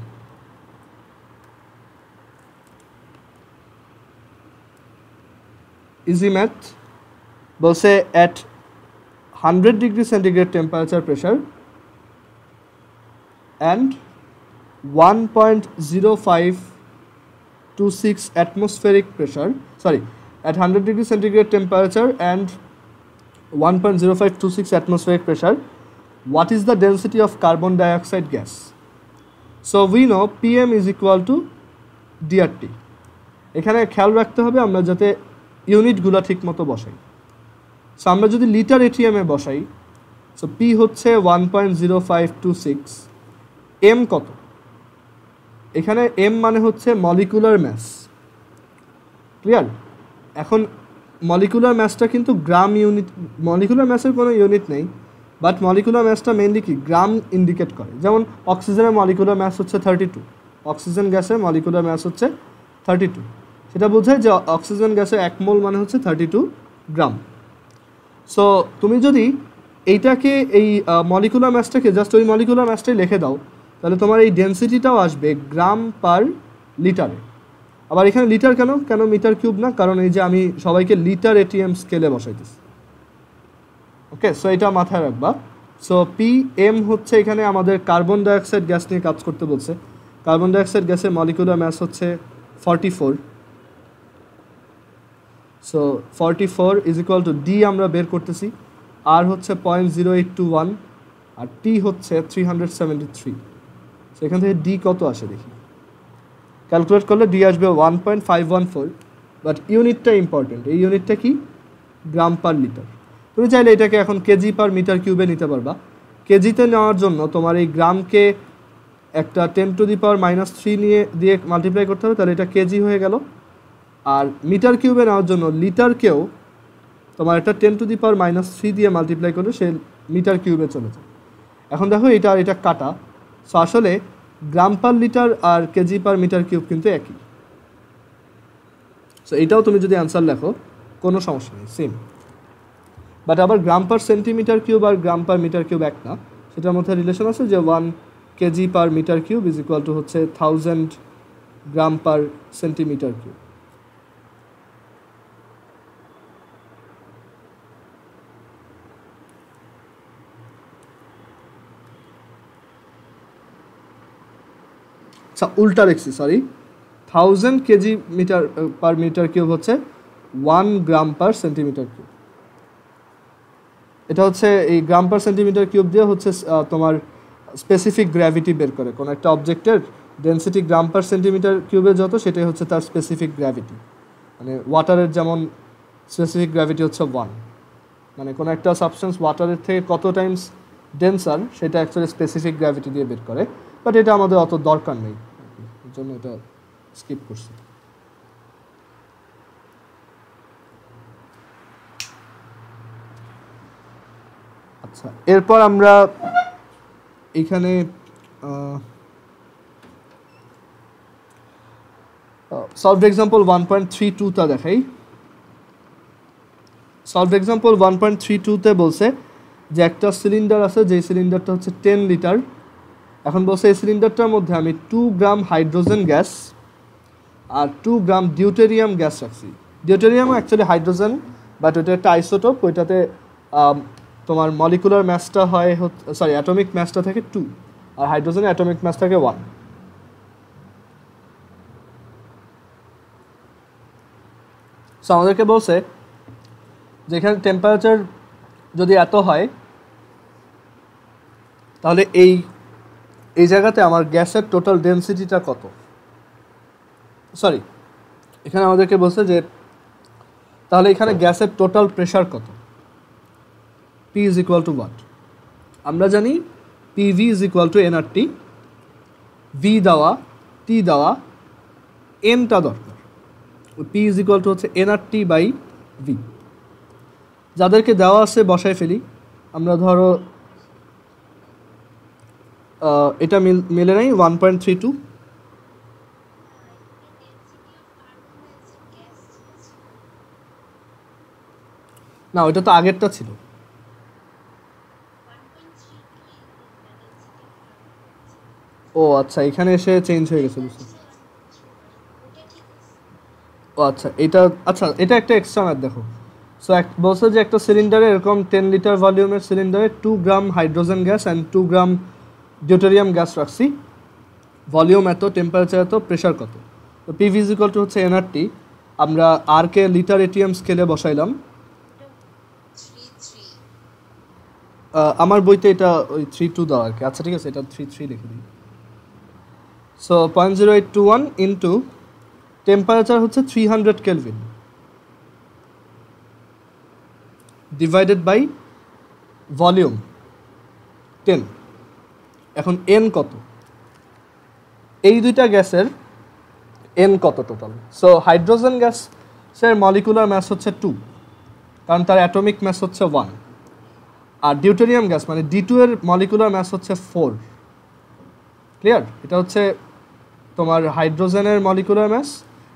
ইজি ম্যাথ। বলছে at 100 degree centigrade temperature pressure and 1.0526 atmospheric pressure, sorry, at 100 degree centigrade temperature and 1.0526 atmospheric pressure, what is the density of carbon dioxide gas? So we know PM is equal to DRT. এখানে খেয়াল রাখতে হবে আমরা যাতে ইউনিটগুলো ঠিক মতো বসাই। So আমরা যদি লিটার ATM এ বসাই, সো P হচ্ছে 1.0526, M কত? এখানে M মানে হচ্ছে মলিকুলার ম্যাস, ক্লিয়ার? এখন মলিকুলার ম্যাসটা কিন্তু গ্রাম ইউনিট, মলিকুলার ম্যাসের কোনো ইউনিট নেই, বাট মলিকুলার ম্যাসটা মেইনলি কি গ্রাম ইন্ডিকেট করে। যেমন অক্সিজেনের মলিকুলার ম্যাস হচ্ছে 32, অক্সিজেন গ্যাসের মলিকুলার ম্যাস হচ্ছে 32, সেটা বোঝায় যে অক্সিজেন গ্যাসের 1 মোল মানে হচ্ছে 32 গ্রাম। সো তুমি যদি এইটাকে এই মলিকুলার ম্যাসটাকে জাস্ট ওই মলিকুলার ম্যাসটাই লিখে দাও, তাহলে তোমার এই ডেন্সিটিটাও আসবে গ্রাম পার লিটারে। আবার এখানে লিটার কেন মিটার কিউব না, কারণ এই যে আমি সবাইকে লিটার ATM স্কেলে বসাইতেছি। ওকে, সো এটা মাথায় রাখবা। সো PM হচ্ছে এখানে আমাদের কার্বন ডাইঅক্সাইড গ্যাস নিয়ে কাজ করতে বলছে। কার্বন ডাইঅক্সাইড গ্যাসের মলিকুলার ম্যাস হচ্ছে 44। So 44 is equal two D আমরা বের করতেছি, আর হচ্ছে 0.0821 আর টি হচ্ছে 373। সো এখান থেকে ডি কত আসে দেখি। ক্যালকুলেট করলে ডি আসবে 1.514, বাট ইউনিটটা ইম্পর্টেন্ট। এই ইউনিটটা কি? গ্রাম পার লিটার। তুমি চাইলে এটাকে এখন কেজি পার মিটার কিউবে নিতে পারবা। কেজিতে নেওয়ার জন্য তোমার এই গ্রামকে একটা 10⁻³ দিয়ে মাল্টিপ্লাই করতে হবে, তাহলে এটা কেজি হয়ে গেল। আর মিটার কিউবে নেওয়ার জন্য লিটারকেও তোমার একটা 10⁻³ দিয়ে মাল্টিপ্লাই করলে সে মিটার কিউবে চলে যায়। এখন দেখো এটা আর এটা কাটা, সো আসলে গ্রাম পার লিটার আর কেজি পার মিটার কিউব কিন্তু একই। সো এটাও তুমি যদি অ্যান্সার লেখো কোনো সমস্যা নেই, সেম। বাট আবার গ্রাম পার সেন্টিমিটার কিউব আর গ্রাম পার মিটার কিউব এক না, সেটার মধ্যে রিলেশন আছে যে 1 KG per metre cube is equal to হচ্ছে 1000 গ্রাম পার সেন্টিমিটার কিউব। আচ্ছা, উল্টা লিখছি, sorry. 1000 KG metre per metre cube হচ্ছে 1 গ্রাম পার সেন্টিমিটার কিউব। এটা হচ্ছে এই গ্রাম পার সেন্টিমিটার কিউব দিয়ে হচ্ছে তোমার স্পেসিফিক গ্র্যাভিটি বের করে। কোনো একটা অবজেক্টের ডেনসিটি গ্রাম পার সেন্টিমিটার কিউবে যত, সেটাই হচ্ছে তার স্পেসিফিক গ্র্যাভিটি। মানে ওয়াটারের যেমন স্পেসিফিক গ্র্যাভিটি হচ্ছে 1, মানে কোনো একটা সাবস্টেন্স ওয়াটারের থেকে কত টাইমস ডেন্সার সেটা অ্যাকচুয়ালি স্পেসিফিক গ্র্যাভিটি দিয়ে বের করে। বাট এটা আমাদের অত দরকার নেই, এর জন্য এটা স্কিপ করছি। আচ্ছা, এরপর আমরা এখানে সলভড এক্সাম্পল 1.32টা দেখাই। সলভড এক্সাম্পল 1.32তে বলছে যে একটা সিলিন্ডার আছে, যেই সিলিন্ডারটা হচ্ছে 10 লিটার। এখন বলছে এই সিলিন্ডারটার মধ্যে আমি 2 গ্রাম হাইড্রোজেন গ্যাস আর 2 গ্রাম ডিউটেরিয়াম গ্যাস রাখছি। ডিউটেরিয়াম অ্যাকচুয়ালি হাইড্রোজেন, বাট ওইটা একটা আইসোটোপ। ওইটাতে তোমার মলিকুলার ম্যাসটা হয়, সরি অ্যাটমিক ম্যাসটা থাকে 2, আর হাইড্রোজেনের অ্যাটমিক ম্যাস থাকে 1। সো আমাদেরকে বলছে যে এখানে টেম্পারেচার যদি এত হয়, তাহলে এই জায়গাতে আমার গ্যাসের টোটাল ডেনসিটিটা কত। সরি, এখানে আমাদেরকে বলছে যে তাহলে এখানে গ্যাসের টোটাল প্রেশার কত। P is equal two what? আমরা জানি PV is equal to nRT। V দেওয়া, T দেওয়া, Nটা দরকার। P ইজ ইকুয়াল টু হচ্ছে nRT বাই V। যাদেরকে দেওয়া আছে বসায় ফেলি। আমরা ধরো এটা মিলে নাই 1.32। না, ওইটা তো আগেরটা ছিল। ও আচ্ছা, এখানে এসে চেঞ্জ হয়ে গেছে, বুঝতে। ও আচ্ছা, এটা একটা এক্সট্রা ম্যাথ দেখো। সো বলছে যে একটা সিলিন্ডারে এরকম 10 লিটার ভলিউমের সিলিন্ডারে 2 গ্রাম hydrogen gas and 2 gram deuterium gas রাখছি। ভলিউম এত, টেম্পারেচার এত, প্রেশার কত। তো PV ইজ ইকুয়াল টু হচ্ছে nRT। আমরা আর কে লিটার এটিএম স্কেলে বসাইলাম। আমার বইতে এটা ওই 3.2 দেওয়া আর কি। আচ্ছা ঠিক আছে, এটা 3.3 লিখে দিই। সো 0.0821 ইন্টু টেম্পারেচার হচ্ছে 300 কেলভিন ডিভাইডেড বাই ভলিউম 10। এখন N কত? এই দুইটা গ্যাসের N কত টোটাল? সো হাইড্রোজেন গ্যাসের মলিকুলার ম্যাস হচ্ছে 2, কারণ তার অ্যাটমিক ম্যাস হচ্ছে 1। আর ডিউটেরিয়াম গ্যাস মানে D2 এর মলিকুলার ম্যাস হচ্ছে 4। ক্লিয়ার? এটা হচ্ছে তোমার হাইড্রোজেনের মলিকুলার ম্যাস,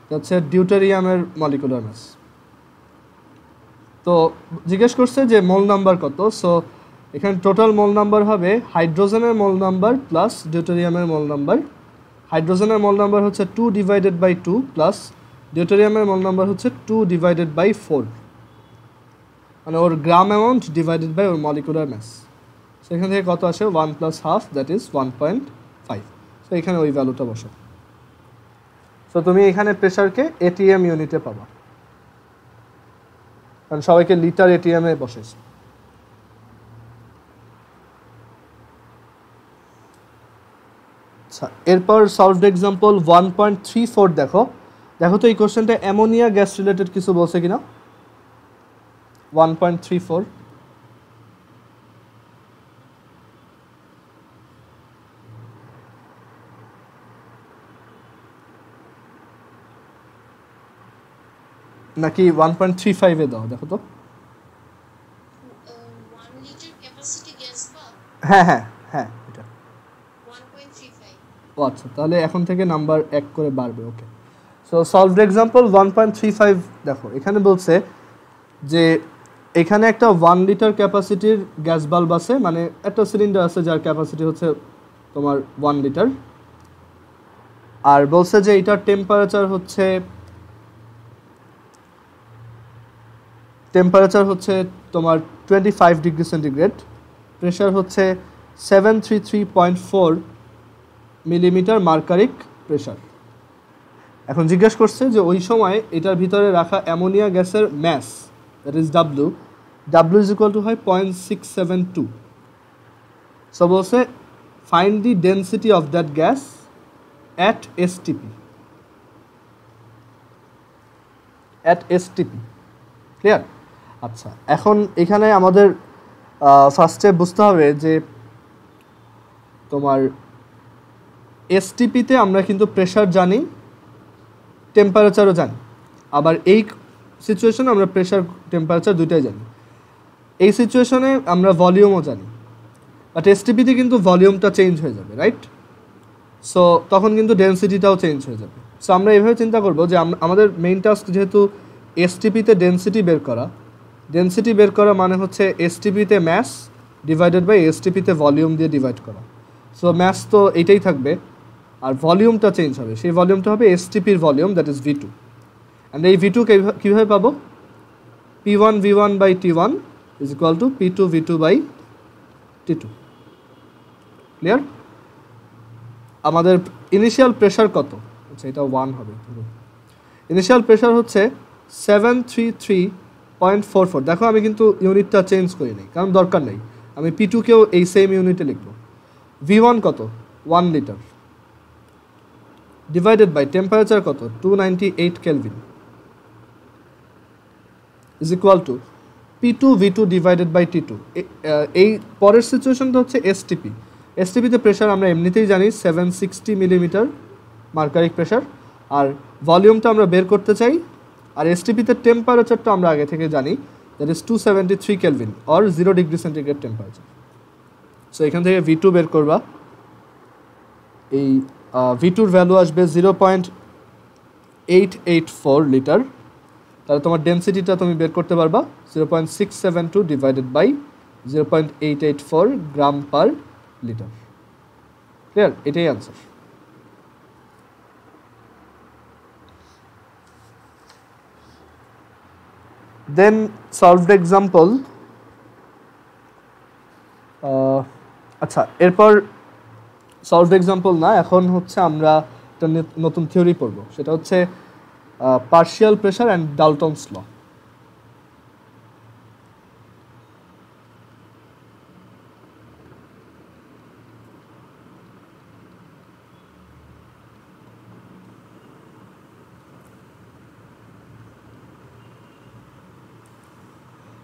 এটা হচ্ছে ডিউটেরিয়ামের মলিকুলার ম্যাস। তো জিজ্ঞেস করছে যে মোল নাম্বার কত। সো এখানে টোটাল মোল নাম্বার হবে হাইড্রোজেনের মোল নাম্বার প্লাস ডিউটেরিয়ামের মোল নাম্বার। হাইড্রোজেনের মোল নাম্বার হচ্ছে 2 ডিভাইডেড বাই 2 প্লাস ডিউটেরিয়ামের মোল নাম্বার হচ্ছে 2 ডিভাইডেড বাই 4, মানে ওর গ্রাম অ্যামাউন্ট ডিভাইডেড বাই ওর মলিকুলার ম্যাস। সেখান থেকে কত আসে? 1 plus half, that is 1.5। So এখানে ওই ভ্যালুটা বসো। সো তুমি এখানে প্রেশারকে এটিএম ইউনিটে পাবা, কারণ সবাইকে লিটার এটিএমে বসেছে। আচ্ছা, এরপর সলভড এক্সাম্পল 1.34 দেখো। দেখো তো এই কোশ্চেনটা অ্যামোনিয়া গ্যাস রিলেটেড কিছু বলছে কিনা। 1.34 নাকি 1.35 এ দাও, দেখো তো। হ্যাঁ হ্যাঁ হ্যাঁ, এটা 1.35। ও আচ্ছা, তাহলে এখন থেকে নাম্বার 1 করে বাড়বে। ওকে, সো সলভড এক্সাম্পল 1.35 দেখো। এখানে বলছে যে এখানে একটা 1 লিটার ক্যাপাসিটির গ্যাস বাল্ব আছে, মানে একটা সিলিন্ডার আছে যার ক্যাপাসিটি হচ্ছে তোমার 1 লিটার। আর বলছে যে এটার টেম্পারেচার হচ্ছে তোমার 25 ডিগ্রি সেন্টিগ্রেড, প্রেশার হচ্ছে 733.4 মিলিমিটার মার্কারিক প্রেশার। এখন জিজ্ঞেস করছে যে ওই সময় এটার ভিতরে রাখা অ্যামোনিয়া গ্যাসের mass, that is W is equal to হয় 0.672। সো বলছে find the density of that gas at STP. Clear? আচ্ছা, এখন এখানে আমাদের ফার্স্টে বুঝতে হবে যে তোমার এসটিপিতে আমরা কিন্তু প্রেশার জানি, টেম্পারেচারও জানি। আবার এই সিচুয়েশনে আমরা প্রেশার টেম্পারেচার দুইটাই জানি। এই সিচুয়েশনে আমরা ভলিউমও জানি, বাট এসটিপিতে কিন্তু ভলিউমটা চেঞ্জ হয়ে যাবে, রাইট? সো তখন কিন্তু ডেন্সিটিটাও চেঞ্জ হয়ে যাবে। সো আমরা এভাবে চিন্তা করব যে আমাদের মেইন টাস্ক যেহেতু এসটিপিতে ডেন্সিটি বের করা মানে হচ্ছে এসটিপিতে ম্যাস ডিভাইডেড বাই এসটিপিতে ভলিউম দিয়ে ডিভাইড করা। সো ম্যাস তো এইটাই থাকবে, আর ভলিউমটা চেঞ্জ হবে। সেই ভলিউমটা হবে এসটিপির volume, that is V2। And এই V2 কীভাবে পাবো? P1 V1 by T1 is equal to P2 V2 by T2। Clear? আমাদের ইনিশিয়াল প্রেশার কত? আচ্ছা, এটা 1 হবে। ইনিশিয়াল প্রেশার হচ্ছে 733.44। দেখো আমি কিন্তু ইউনিটটা চেঞ্জ করি নাই, কারণ দরকার নেই, আমি P2কেও এই সেম ইউনিটে লিখব। V1 কত? 1 লিটার ডিভাইডেড বাই টেম্পারেচার কত? 298 kelvin is equal to P2 V2 divided by T2। এই পরের সিচুয়েশনটা হচ্ছে এসটিপিতে প্রেশার আমরা এমনিতেই জানি 760 মিলিমিটার মার্কারিক প্রেশার, আর ভলিউমটা আমরা বের করতে চাই। আর এসটিপিতে টেম্পারেচারটা আমরা আগে থেকে জানি, that is 273 kelvin or 0 degree centigrade temperature. So এখান থেকে V2 বের করবা। এই V2-র ভ্যালু আসবে 0.884 লিটার। তাহলে তোমার ডেন্সিটিটা তুমি বের করতে পারবা 0.672 divided by 0.884 gram per litre. Clear? এটাই আনসার। দেন সলভড এক্সাম্পল, আচ্ছা এরপর সলভড এক্সাম্পল না, এখন হচ্ছে আমরা একটা নতুন থিওরি পড়ব, সেটা হচ্ছে partial pressure and Dalton's law.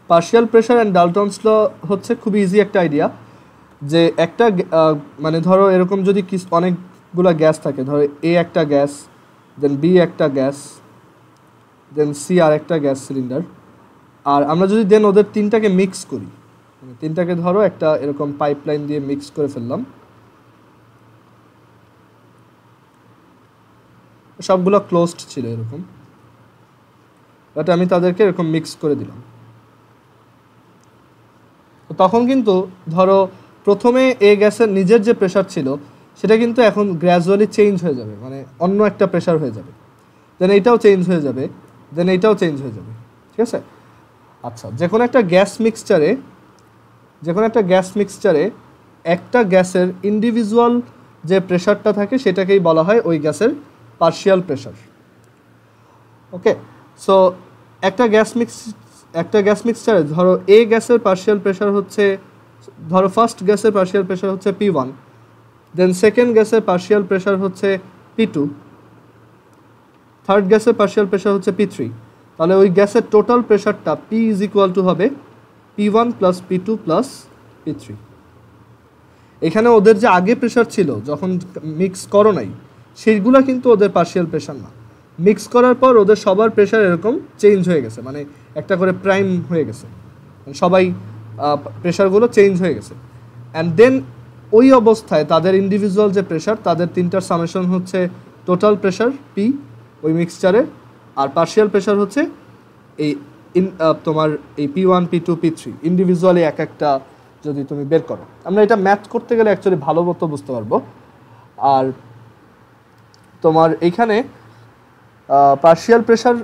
Partial pressure and Dalton's law হচ্ছে খুবই ইজি একটা আইডিয়া, যে একটা মানে ধরো এরকম যদি অনেকগুলো গ্যাস থাকে, ধরো এ একটা গ্যাস, দেন বি একটা গ্যাস, দেন সি আর একটা গ্যাস সিলিন্ডার, আর আমরা যদি দেন ওদের তিনটাকে মিক্স করি, মানে তিনটাকে ধরো একটা এরকম পাইপলাইন দিয়ে মিক্স করে ফেললাম, সবগুলো ক্লোজড ছিল এরকম, বাট আমি তাদেরকে এরকম মিক্স করে দিলাম। তখন কিন্তু ধরো প্রথমে এ গ্যাসের নিজের যে প্রেশার ছিল সেটা কিন্তু এখন গ্র্যাজুয়ালি চেঞ্জ হয়ে যাবে, মানে অন্য একটা প্রেশার হয়ে যাবে, দেন এইটাও চেঞ্জ হয়ে যাবে, দেন এইটাও চেঞ্জ হয়ে যাবে। ঠিক আছে? আচ্ছা, যে কোনো একটা গ্যাস মিক্সচারে একটা গ্যাসের ইন্ডিভিজুয়াল যে প্রেশারটা থাকে সেটাকেই বলা হয় ওই গ্যাসের পার্শিয়াল প্রেশার। ওকে, সো একটা গ্যাস মিক্সচারে ধরো ফার্স্ট গ্যাসের পার্শিয়াল প্রেশার হচ্ছে P1, দেন সেকেন্ড গ্যাসের পার্শিয়াল প্রেশার হচ্ছে P2, থার্ড গ্যাসের পার্শিয়াল প্রেশার হচ্ছে P3। তাহলে ওই গ্যাসের টোটাল প্রেশারটা P ইজ ইকুয়াল টু হবে P1 plus P2 plus P3। এখানে ওদের যে আগে প্রেশার ছিল যখন মিক্স করো নাই, সেইগুলো কিন্তু ওদের পার্শিয়াল প্রেশার না। মিক্স করার পর ওদের সবার প্রেশার এরকম চেঞ্জ হয়ে গেছে, মানে একটা করে প্রাইম হয়ে গেছে, সবাই প্রেশারগুলো চেঞ্জ হয়ে গেছে। অ্যান্ড দেন ওই অবস্থায় তাদের ইন্ডিভিজুয়াল যে প্রেশার, তাদের তিনটার সামেশন হচ্ছে টোটাল প্রেশার P ওই মিক্সচারের, আর পার্শিয়াল প্রেশার হচ্ছে এই তোমার এই P1 P2 P3 ইন্ডিভিজুয়ালি এক একটা যদি তুমি বের করো। আমরা এটা ম্যাথ করতে গেলে অ্যাকচুয়ালি ভালো মতো বুঝতে পারবো। আর তোমার এইখানে পার্শিয়াল প্রেশার,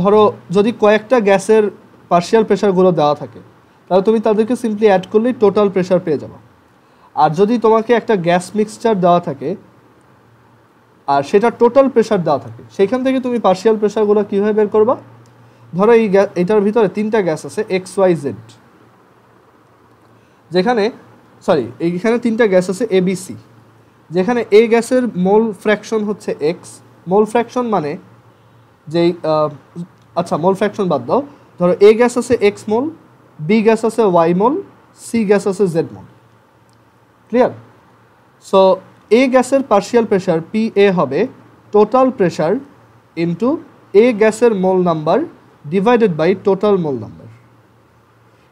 ধরো যদি কয়েকটা গ্যাসের পার্শিয়াল প্রেশারগুলো দেওয়া থাকে, তাহলে তুমি তাদেরকে সিম্পলি অ্যাড করলেই টোটাল প্রেশার পেয়ে যাবে। আর যদি তোমাকে একটা গ্যাস মিক্সচার দেওয়া থাকে আর সেটা টোটাল প্রেশার দেওয়া থাকে, সেইখান থেকে তুমি পার্শিয়াল প্রেশারগুলো কীভাবে বের করবা? ধরো এইটার ভিতরে তিনটা গ্যাস আছে XYZ, যেখানে এইখানে তিনটা গ্যাস আছে ABC, যেখানে A গ্যাসের মোল ফ্র্যাকশন হচ্ছে X। মোল ফ্র্যাকশন মানে যেই আচ্ছা মোল ফ্র্যাকশন বাদ দাও, ধরো A গ্যাস আছে X মোল, B গ্যাস আছে Y মোল, C গ্যাস আছে Z মোল। ক্লিয়ার? সো A গ্যাসের পার্শিয়াল প্রেশার PA হবে টোটাল প্রেশার ইন্টু A গ্যাসের mole number divided by total mole number.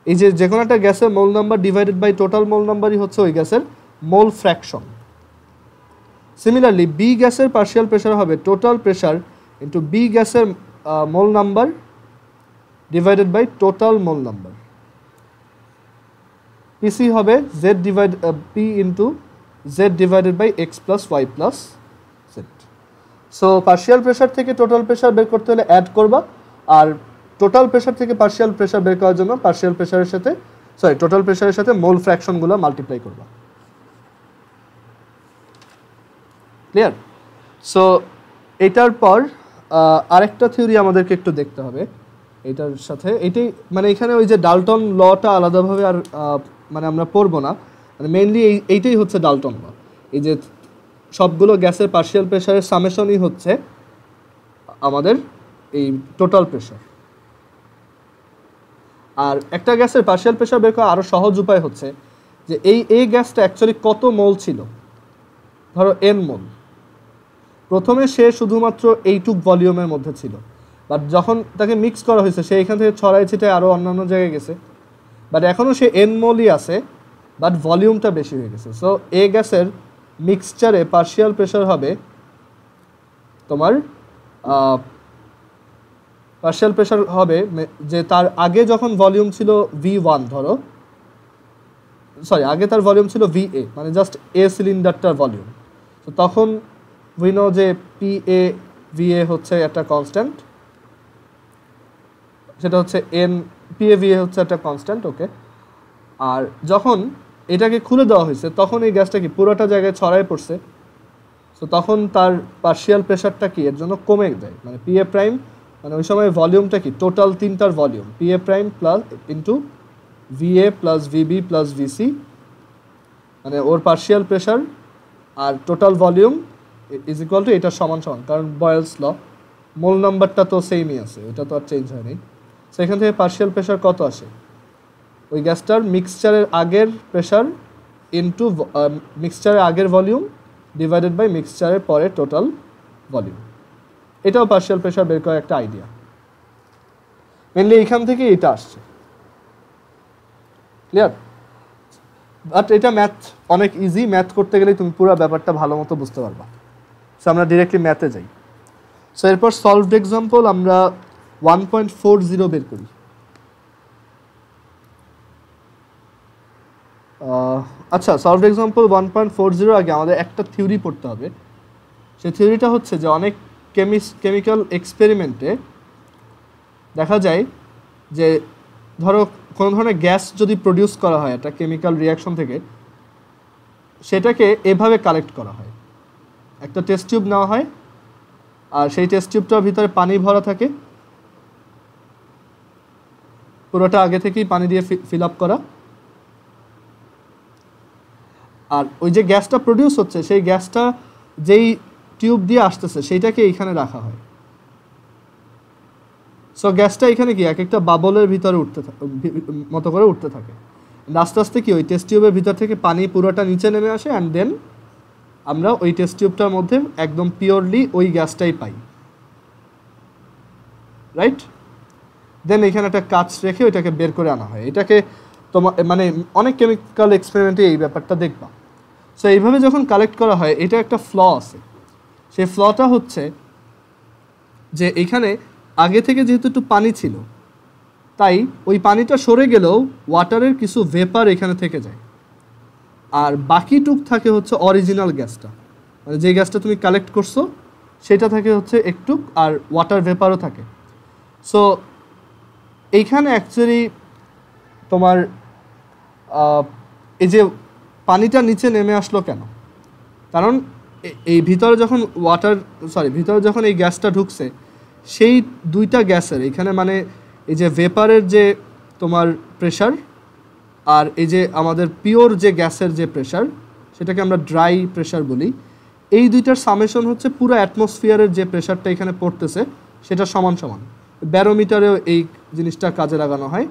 এই যে কোনো একটা গ্যাসের mole number divided by total mole নাম্বারই হচ্ছে ওই গ্যাসের মোল ফ্র্যাকশন। সিমিলারলি বি গ্যাসের পার্শিয়াল প্রেশার হবে টোটাল প্রেশার ইন্টু বি গ্যাসের mole number divided by total mole number. PC হবে P into Z divided by X plus Y plus Z। So partial pressure থেকে total pressure বের করতে হলে add করবা, আর টোটাল প্রেশার থেকে পার্শিয়াল প্রেশার বের করার জন্য পার্শিয়াল প্রেশারের সাথে টোটাল প্রেশারের সাথে মোল ফ্র্যাকশনগুলো মাল্টিপ্লাই করবা। ক্লিয়ার? সো এটার পর আরেকটা থিওরি আমাদেরকে একটু দেখতে হবে এটার সাথে। এটাই মানে এখানে ওই যে ডাল্টন লটা আলাদাভাবে আর মানে আমরা পড়বো না, মানে মেইনলি এইটাই হচ্ছে ডাল্টন ল। এই যে সবগুলো গ্যাসের পার্শিয়াল প্রেশারের সামেশনই হচ্ছে আমাদের এই টোটাল প্রেশার। আর একটা গ্যাসের পার্শিয়াল প্রেশার বের করা আরও সহজ উপায় হচ্ছে যে এই গ্যাসটা অ্যাকচুয়ালি কত মোল ছিল। ধরো N মোল, প্রথমে সে শুধুমাত্র এইটুক ভলিউমের মধ্যে ছিল, বাট যখন তাকে মিক্স করা হয়েছে সে এখান থেকে ছড়াই ছিটায় আরও অন্যান্য জায়গায় গেছে, বাট এখনও সে N মোলই আছে, বাট ভলিউমটা বেশি হয়ে গেছে। সো এ গ্যাসের মিক্সচারে পার্শিয়াল প্রেশার হবে তোমার পার্শিয়াল প্রেশার হবে যে তার আগে যখন ভলিউম ছিল V1, ধরো আগে তার ভলিউম ছিল VA, মানে জাস্ট এ সিলিন্ডারটার ভলিউম। তো তখন উইনো যে PA VA হচ্ছে একটা কনস্ট্যান্ট, সেটা হচ্ছে PA VA হচ্ছে একটা কনস্ট্যান্ট। ওকে, আর যখন এটাকে খুলে দেওয়া হয়েছে তখন এই গ্যাসটা কি পুরোটা জায়গায় ছড়ায় পড়ছে। সো তখন তার পার্শিয়াল প্রেশারটা কি এর জন্য কমে যায়, মানে PA প্রাইম, মানে ওই সময় ভলিউমটা কি টোটাল তিনটার volume PA prime plus into VA plus VB plus VC, মানে ওর পার্শিয়াল প্রেশার আর total volume is equal to এটা সমান সমান, কারণ বয়েলস ল মোল নাম্বারটা তো সেমই আছে, ওটা তো আর চেঞ্জ হয়নি। সো এখান থেকে পার্শিয়াল প্রেশার কত আসে, ওই গ্যাসটার মিক্সচারের আগের প্রেশার ইন্টু মিক্সচারের আগের ভলিউম ডিভাইডেড বাই মিক্সচারের পরে টোটাল ভলিউম। এটাও পার্শিয়াল প্রেশার বের করার একটা আইডিয়া। মেনলি এইখান থেকে এটা আসছে। ক্লিয়ার? বাট এটা ম্যাথ অনেক ইজি, ম্যাথ করতে গেলে তুমি পুরো ব্যাপারটা ভালো মতো বুঝতে পারবা। সো আমরা ডিরেক্টলি ম্যাথে যাই। সো এরপর সলভড এক্সাম্পল আমরা 1.40 বের করি। আচ্ছা, সলভড এক্সাম্পল 1.40 আগে আমাদের একটা থিওরি পড়তে হবে। সেই থিওরিটা হচ্ছে যে অনেক কেমিক্যাল এক্সপেরিমেন্টে দেখা যায় যে ধরো কোনো ধরনের গ্যাস যদি প্রডিউস করা হয় একটা কেমিক্যাল রিয়াকশন থেকে, সেটাকে এভাবে কালেক্ট করা হয়। একটা টেস্ট টিউব নেওয়া হয়, আর সেই টেস্ট টিউবটার ভিতরে পানি ভরা থাকে, পুরোটা আগে থেকেই পানি দিয়ে ফিল আপ করা। আর ওই যে গ্যাসটা প্রডিউস হচ্ছে সেই গ্যাসটা যেই টিউব দিয়ে আসতেছে সেইটাকে এইখানে রাখা হয়। সো গ্যাসটা এখানে কি এক একটা বাবলের ভিতরে মতো করে উঠতে থাকে। আস্তে আস্তে কি ওই টেস্ট টিউবের ভিতর থেকে পানি পুরোটা নিচে নেমে আসে, অ্যান্ড দেন আমরা ওই টেস্ট টিউবটার মধ্যে একদম পিওরলি ওই গ্যাসটাই পাই, রাইট? দেন এখানে একটা কাঁচ রেখে ওইটাকে বের করে আনা হয়। এটাকে তোমার মানে অনেক কেমিক্যাল এক্সপেরিমেন্টে এই ব্যাপারটা দেখবা। সো এইভাবে যখন কালেক্ট করা হয়, এটা একটা ফ্ল আছে। সেই ফ্লটা হচ্ছে যে এইখানে আগে থেকে যেহেতু একটু পানি ছিল, তাই ওই পানিটা সরে গেলেও ওয়াটারের কিছু ভেপার এখানে থেকে যায়, আর বাকিটুক থাকে হচ্ছে অরিজিনাল গ্যাসটা, মানে যে গ্যাসটা তুমি কালেক্ট করছো সেটা থাকে হচ্ছে একটু, আর ওয়াটার ভেপারও থাকে। সো এইখানে অ্যাকচুয়ালি তোমার এই যে পানিটা নিচে নেমে আসলো কেন? কারণ এই ভিতরে যখন এই গ্যাসটা ঢুকছে, সেই দুইটা গ্যাসের এখানে মানে এই যে ভেপারের যে তোমার প্রেশার আর এই যে আমাদের পিওর যে গ্যাসের যে প্রেশার, সেটাকে আমরা ড্রাই প্রেশার বলি, এই দুইটার সামেশন হচ্ছে পুরো অ্যাটমসফিয়ারের যে প্রেশারটা এখানে পড়তেছে সেটা সমান সমান। ব্যারোমিটারেও এই জিনিসটা কাজে লাগানো হয়,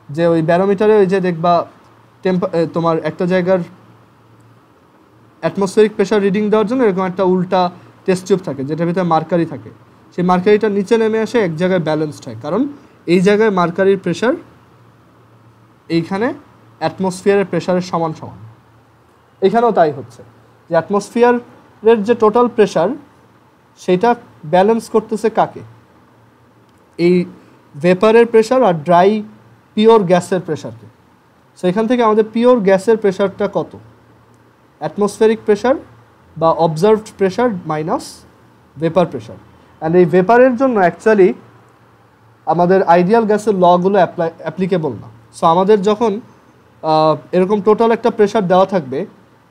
যে ওই ব্যারোমিটারে ওই যে দেখবা তোমার একটা জায়গার অ্যাটমসফিয়ারিক প্রেশার রিডিং দেওয়ার জন্য এরকম একটা উল্টা টেস্ট টিউব থাকে, যেটার ভিতরে মার্কারি থাকে। সেই মার্কারিটা নিচে নেমে আসে, এক জায়গায় ব্যালেন্সড হয়, কারণ এই জায়গায় মার্কারির প্রেশার এইখানে অ্যাটমসফিয়ারের প্রেশারের সমান সমান। এখানেও তাই হচ্ছে যে অ্যাটমসফিয়ারের যে টোটাল প্রেশার সেটা ব্যালেন্স করতেছে কাকে? এই ভেপারের প্রেশার আর ড্রাই পিওর গ্যাসের প্রেশারকে। সো এখান থেকে আমাদের পিওর গ্যাসের প্রেশারটা কত? অ্যাটমসফেরিক প্রেশার বা observed pressure minus vapour pressure. And এই ভেপারের জন্য অ্যাকচুয়ালি আমাদের আইডিয়াল গ্যাসের লগুলো অ্যাপ্লিকেবল না। সো আমাদের যখন এরকম টোটাল একটা প্রেশার দেওয়া থাকবে,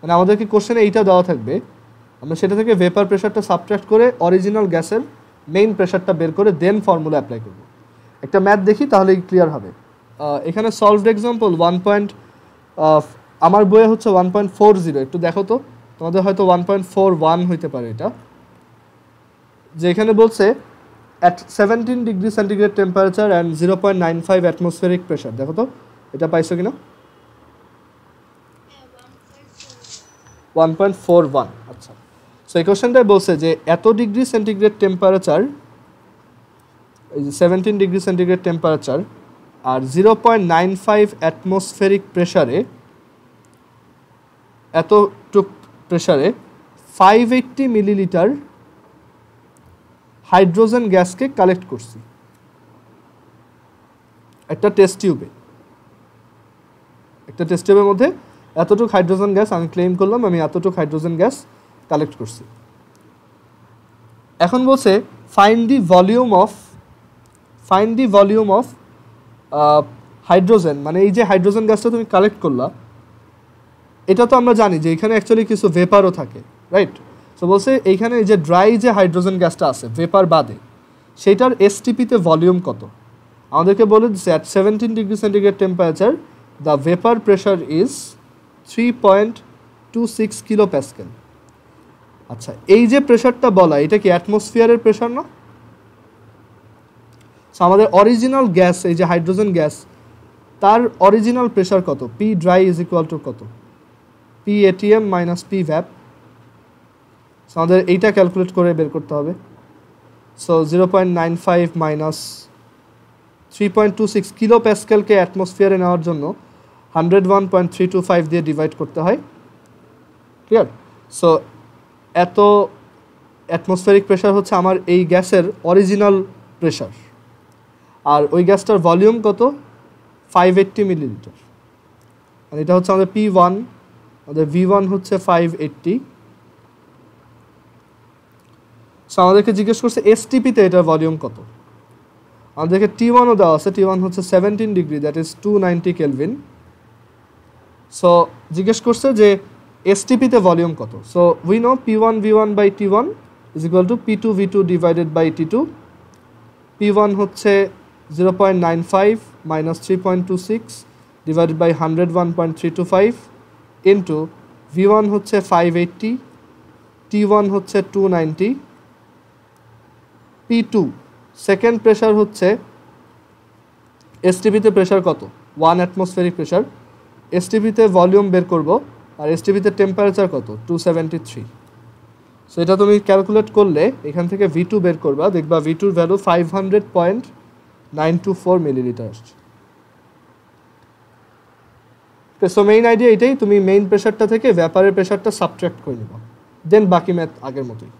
মানে আমাদেরকে কোশ্চেনে এইটা দেওয়া থাকবে, আমরা সেটা থেকে ভেপার প্রেশারটা সাবট্রাক্ট করে অরিজিনাল গ্যাসের মেইন প্রেশারটা বের করে দেন ফর্মুলা অ্যাপ্লাই করব। একটা ম্যাথ দেখি তাহলেই ক্লিয়ার হবে। এখানে সলভড এক্সাম্পল আমার বইয়ে হচ্ছে 1.40, একটু দেখো তো, তোমাদের হয়তো 1.41 হইতে পারে এটা। যে এখানে বলছে at 17 degree centigrade temperature and 0.95 atmospheric pressure. দেখো তো এটা পাইছো কিনা? 1.41। আচ্ছা, সো এই কোশ্চেনটাই বলছে যে এত ডিগ্রি সেন্টিগ্রেড টেম্পারেচার, এই যে 17 ডিগ্রি সেন্টিগ্রেড টেম্পারেচার আর 0.95 অ্যাটমসফেরিক প্রেশারে, এতটুক প্রেশারে 580 মিলিলিটার হাইড্রোজেন গ্যাসকে কালেক্ট করছি একটা টেস্ট টিউবের মধ্যে। এতটুকু হাইড্রোজেন গ্যাস আমি ক্লেম করলাম, আমি এতটুকু হাইড্রোজেন গ্যাস কালেক্ট করছি। এখন বলছে find the volume of hydrogen, মানে এই যে হাইড্রোজেন গ্যাসটা তুমি কালেক্ট করলা, এটা তো আমরা জানি যে এখানে অ্যাকচুয়ালি কিছু ভেপারও থাকে, রাইট? সো বলছে এইখানে এই যে ড্রাই যে হাইড্রোজেন গ্যাসটা আছে ভেপার বাদে, সেইটার এসটিপিতে ভলিউম কত? আমাদেরকে বলে দিচ্ছে at 17 degree centigrade temperature the vapour pressure is 3.26 kilo pascal. আচ্ছা, এই যে প্রেশারটা বলা, এটা কি অ্যাটমসফিয়ারের প্রেশার না? সো আমাদের অরিজিনাল গ্যাস, এই যে হাইড্রোজেন গ্যাস, তার অরিজিনাল প্রেশার কত? P dry is equal to কত? P ATM minus P vap. So আমাদের এইটা ক্যালকুলেট করে বের করতে হবে। সো 0.95 মাইনাস 3.26 কিলো প্যাসকেলকে অ্যাটমসফিয়ারে নেওয়ার জন্য 101.325 দিয়ে ডিভাইড করতে হয়। ক্লিয়ার? সো এত অ্যাটমসফেরিক প্রেশার হচ্ছে আমার এই গ্যাসের অরিজিনাল প্রেশার, আর ওই গ্যাসটার ভলিউম কত? 580 মিলিলিটার। আর এটা হচ্ছে আমাদের P1, আমাদের V1 হচ্ছে 580। সো আমাদেরকে জিজ্ঞেস করছে এসটিপিতে এটার ভলিউম কত। আমাদেরকে T1ও দেওয়া আছে, T1 হচ্ছে 17 degree, that is 290 kelvin. So জিজ্ঞেস করছে যে এসটিপিতে ভলিউম কত। So we know P1 V1 by T1 is equal to P2 V2 divided by T2। P1 হচ্ছে 0.95 minus 3.26 divided by 101.325 into V1 হচ্ছে 580, T1 হচ্ছে 290, P2 সেকেন্ড প্রেশার হচ্ছে এসটিপিতে pressure কত 1 অ্যাটমসফেরিক প্রেশার, এসটিপিতে ভলিউম বের করব আর এসটিপিতে টেম্পারেচার কত 273। So এটা তুমি ক্যালকুলেট করলে এখান থেকে V2 বের করবা, দেখবা V2 ভ্যালু 500.924 মিলিলিটার আসছে। সো মেইন আইডিয়া এটাই, তুমি মেইন প্রেশারটা থেকে ভ্যাপারের প্রেশারটা সাবট্রাক্ট করে নিবা, দেন বাকি ম্যাথ আগের মতোই।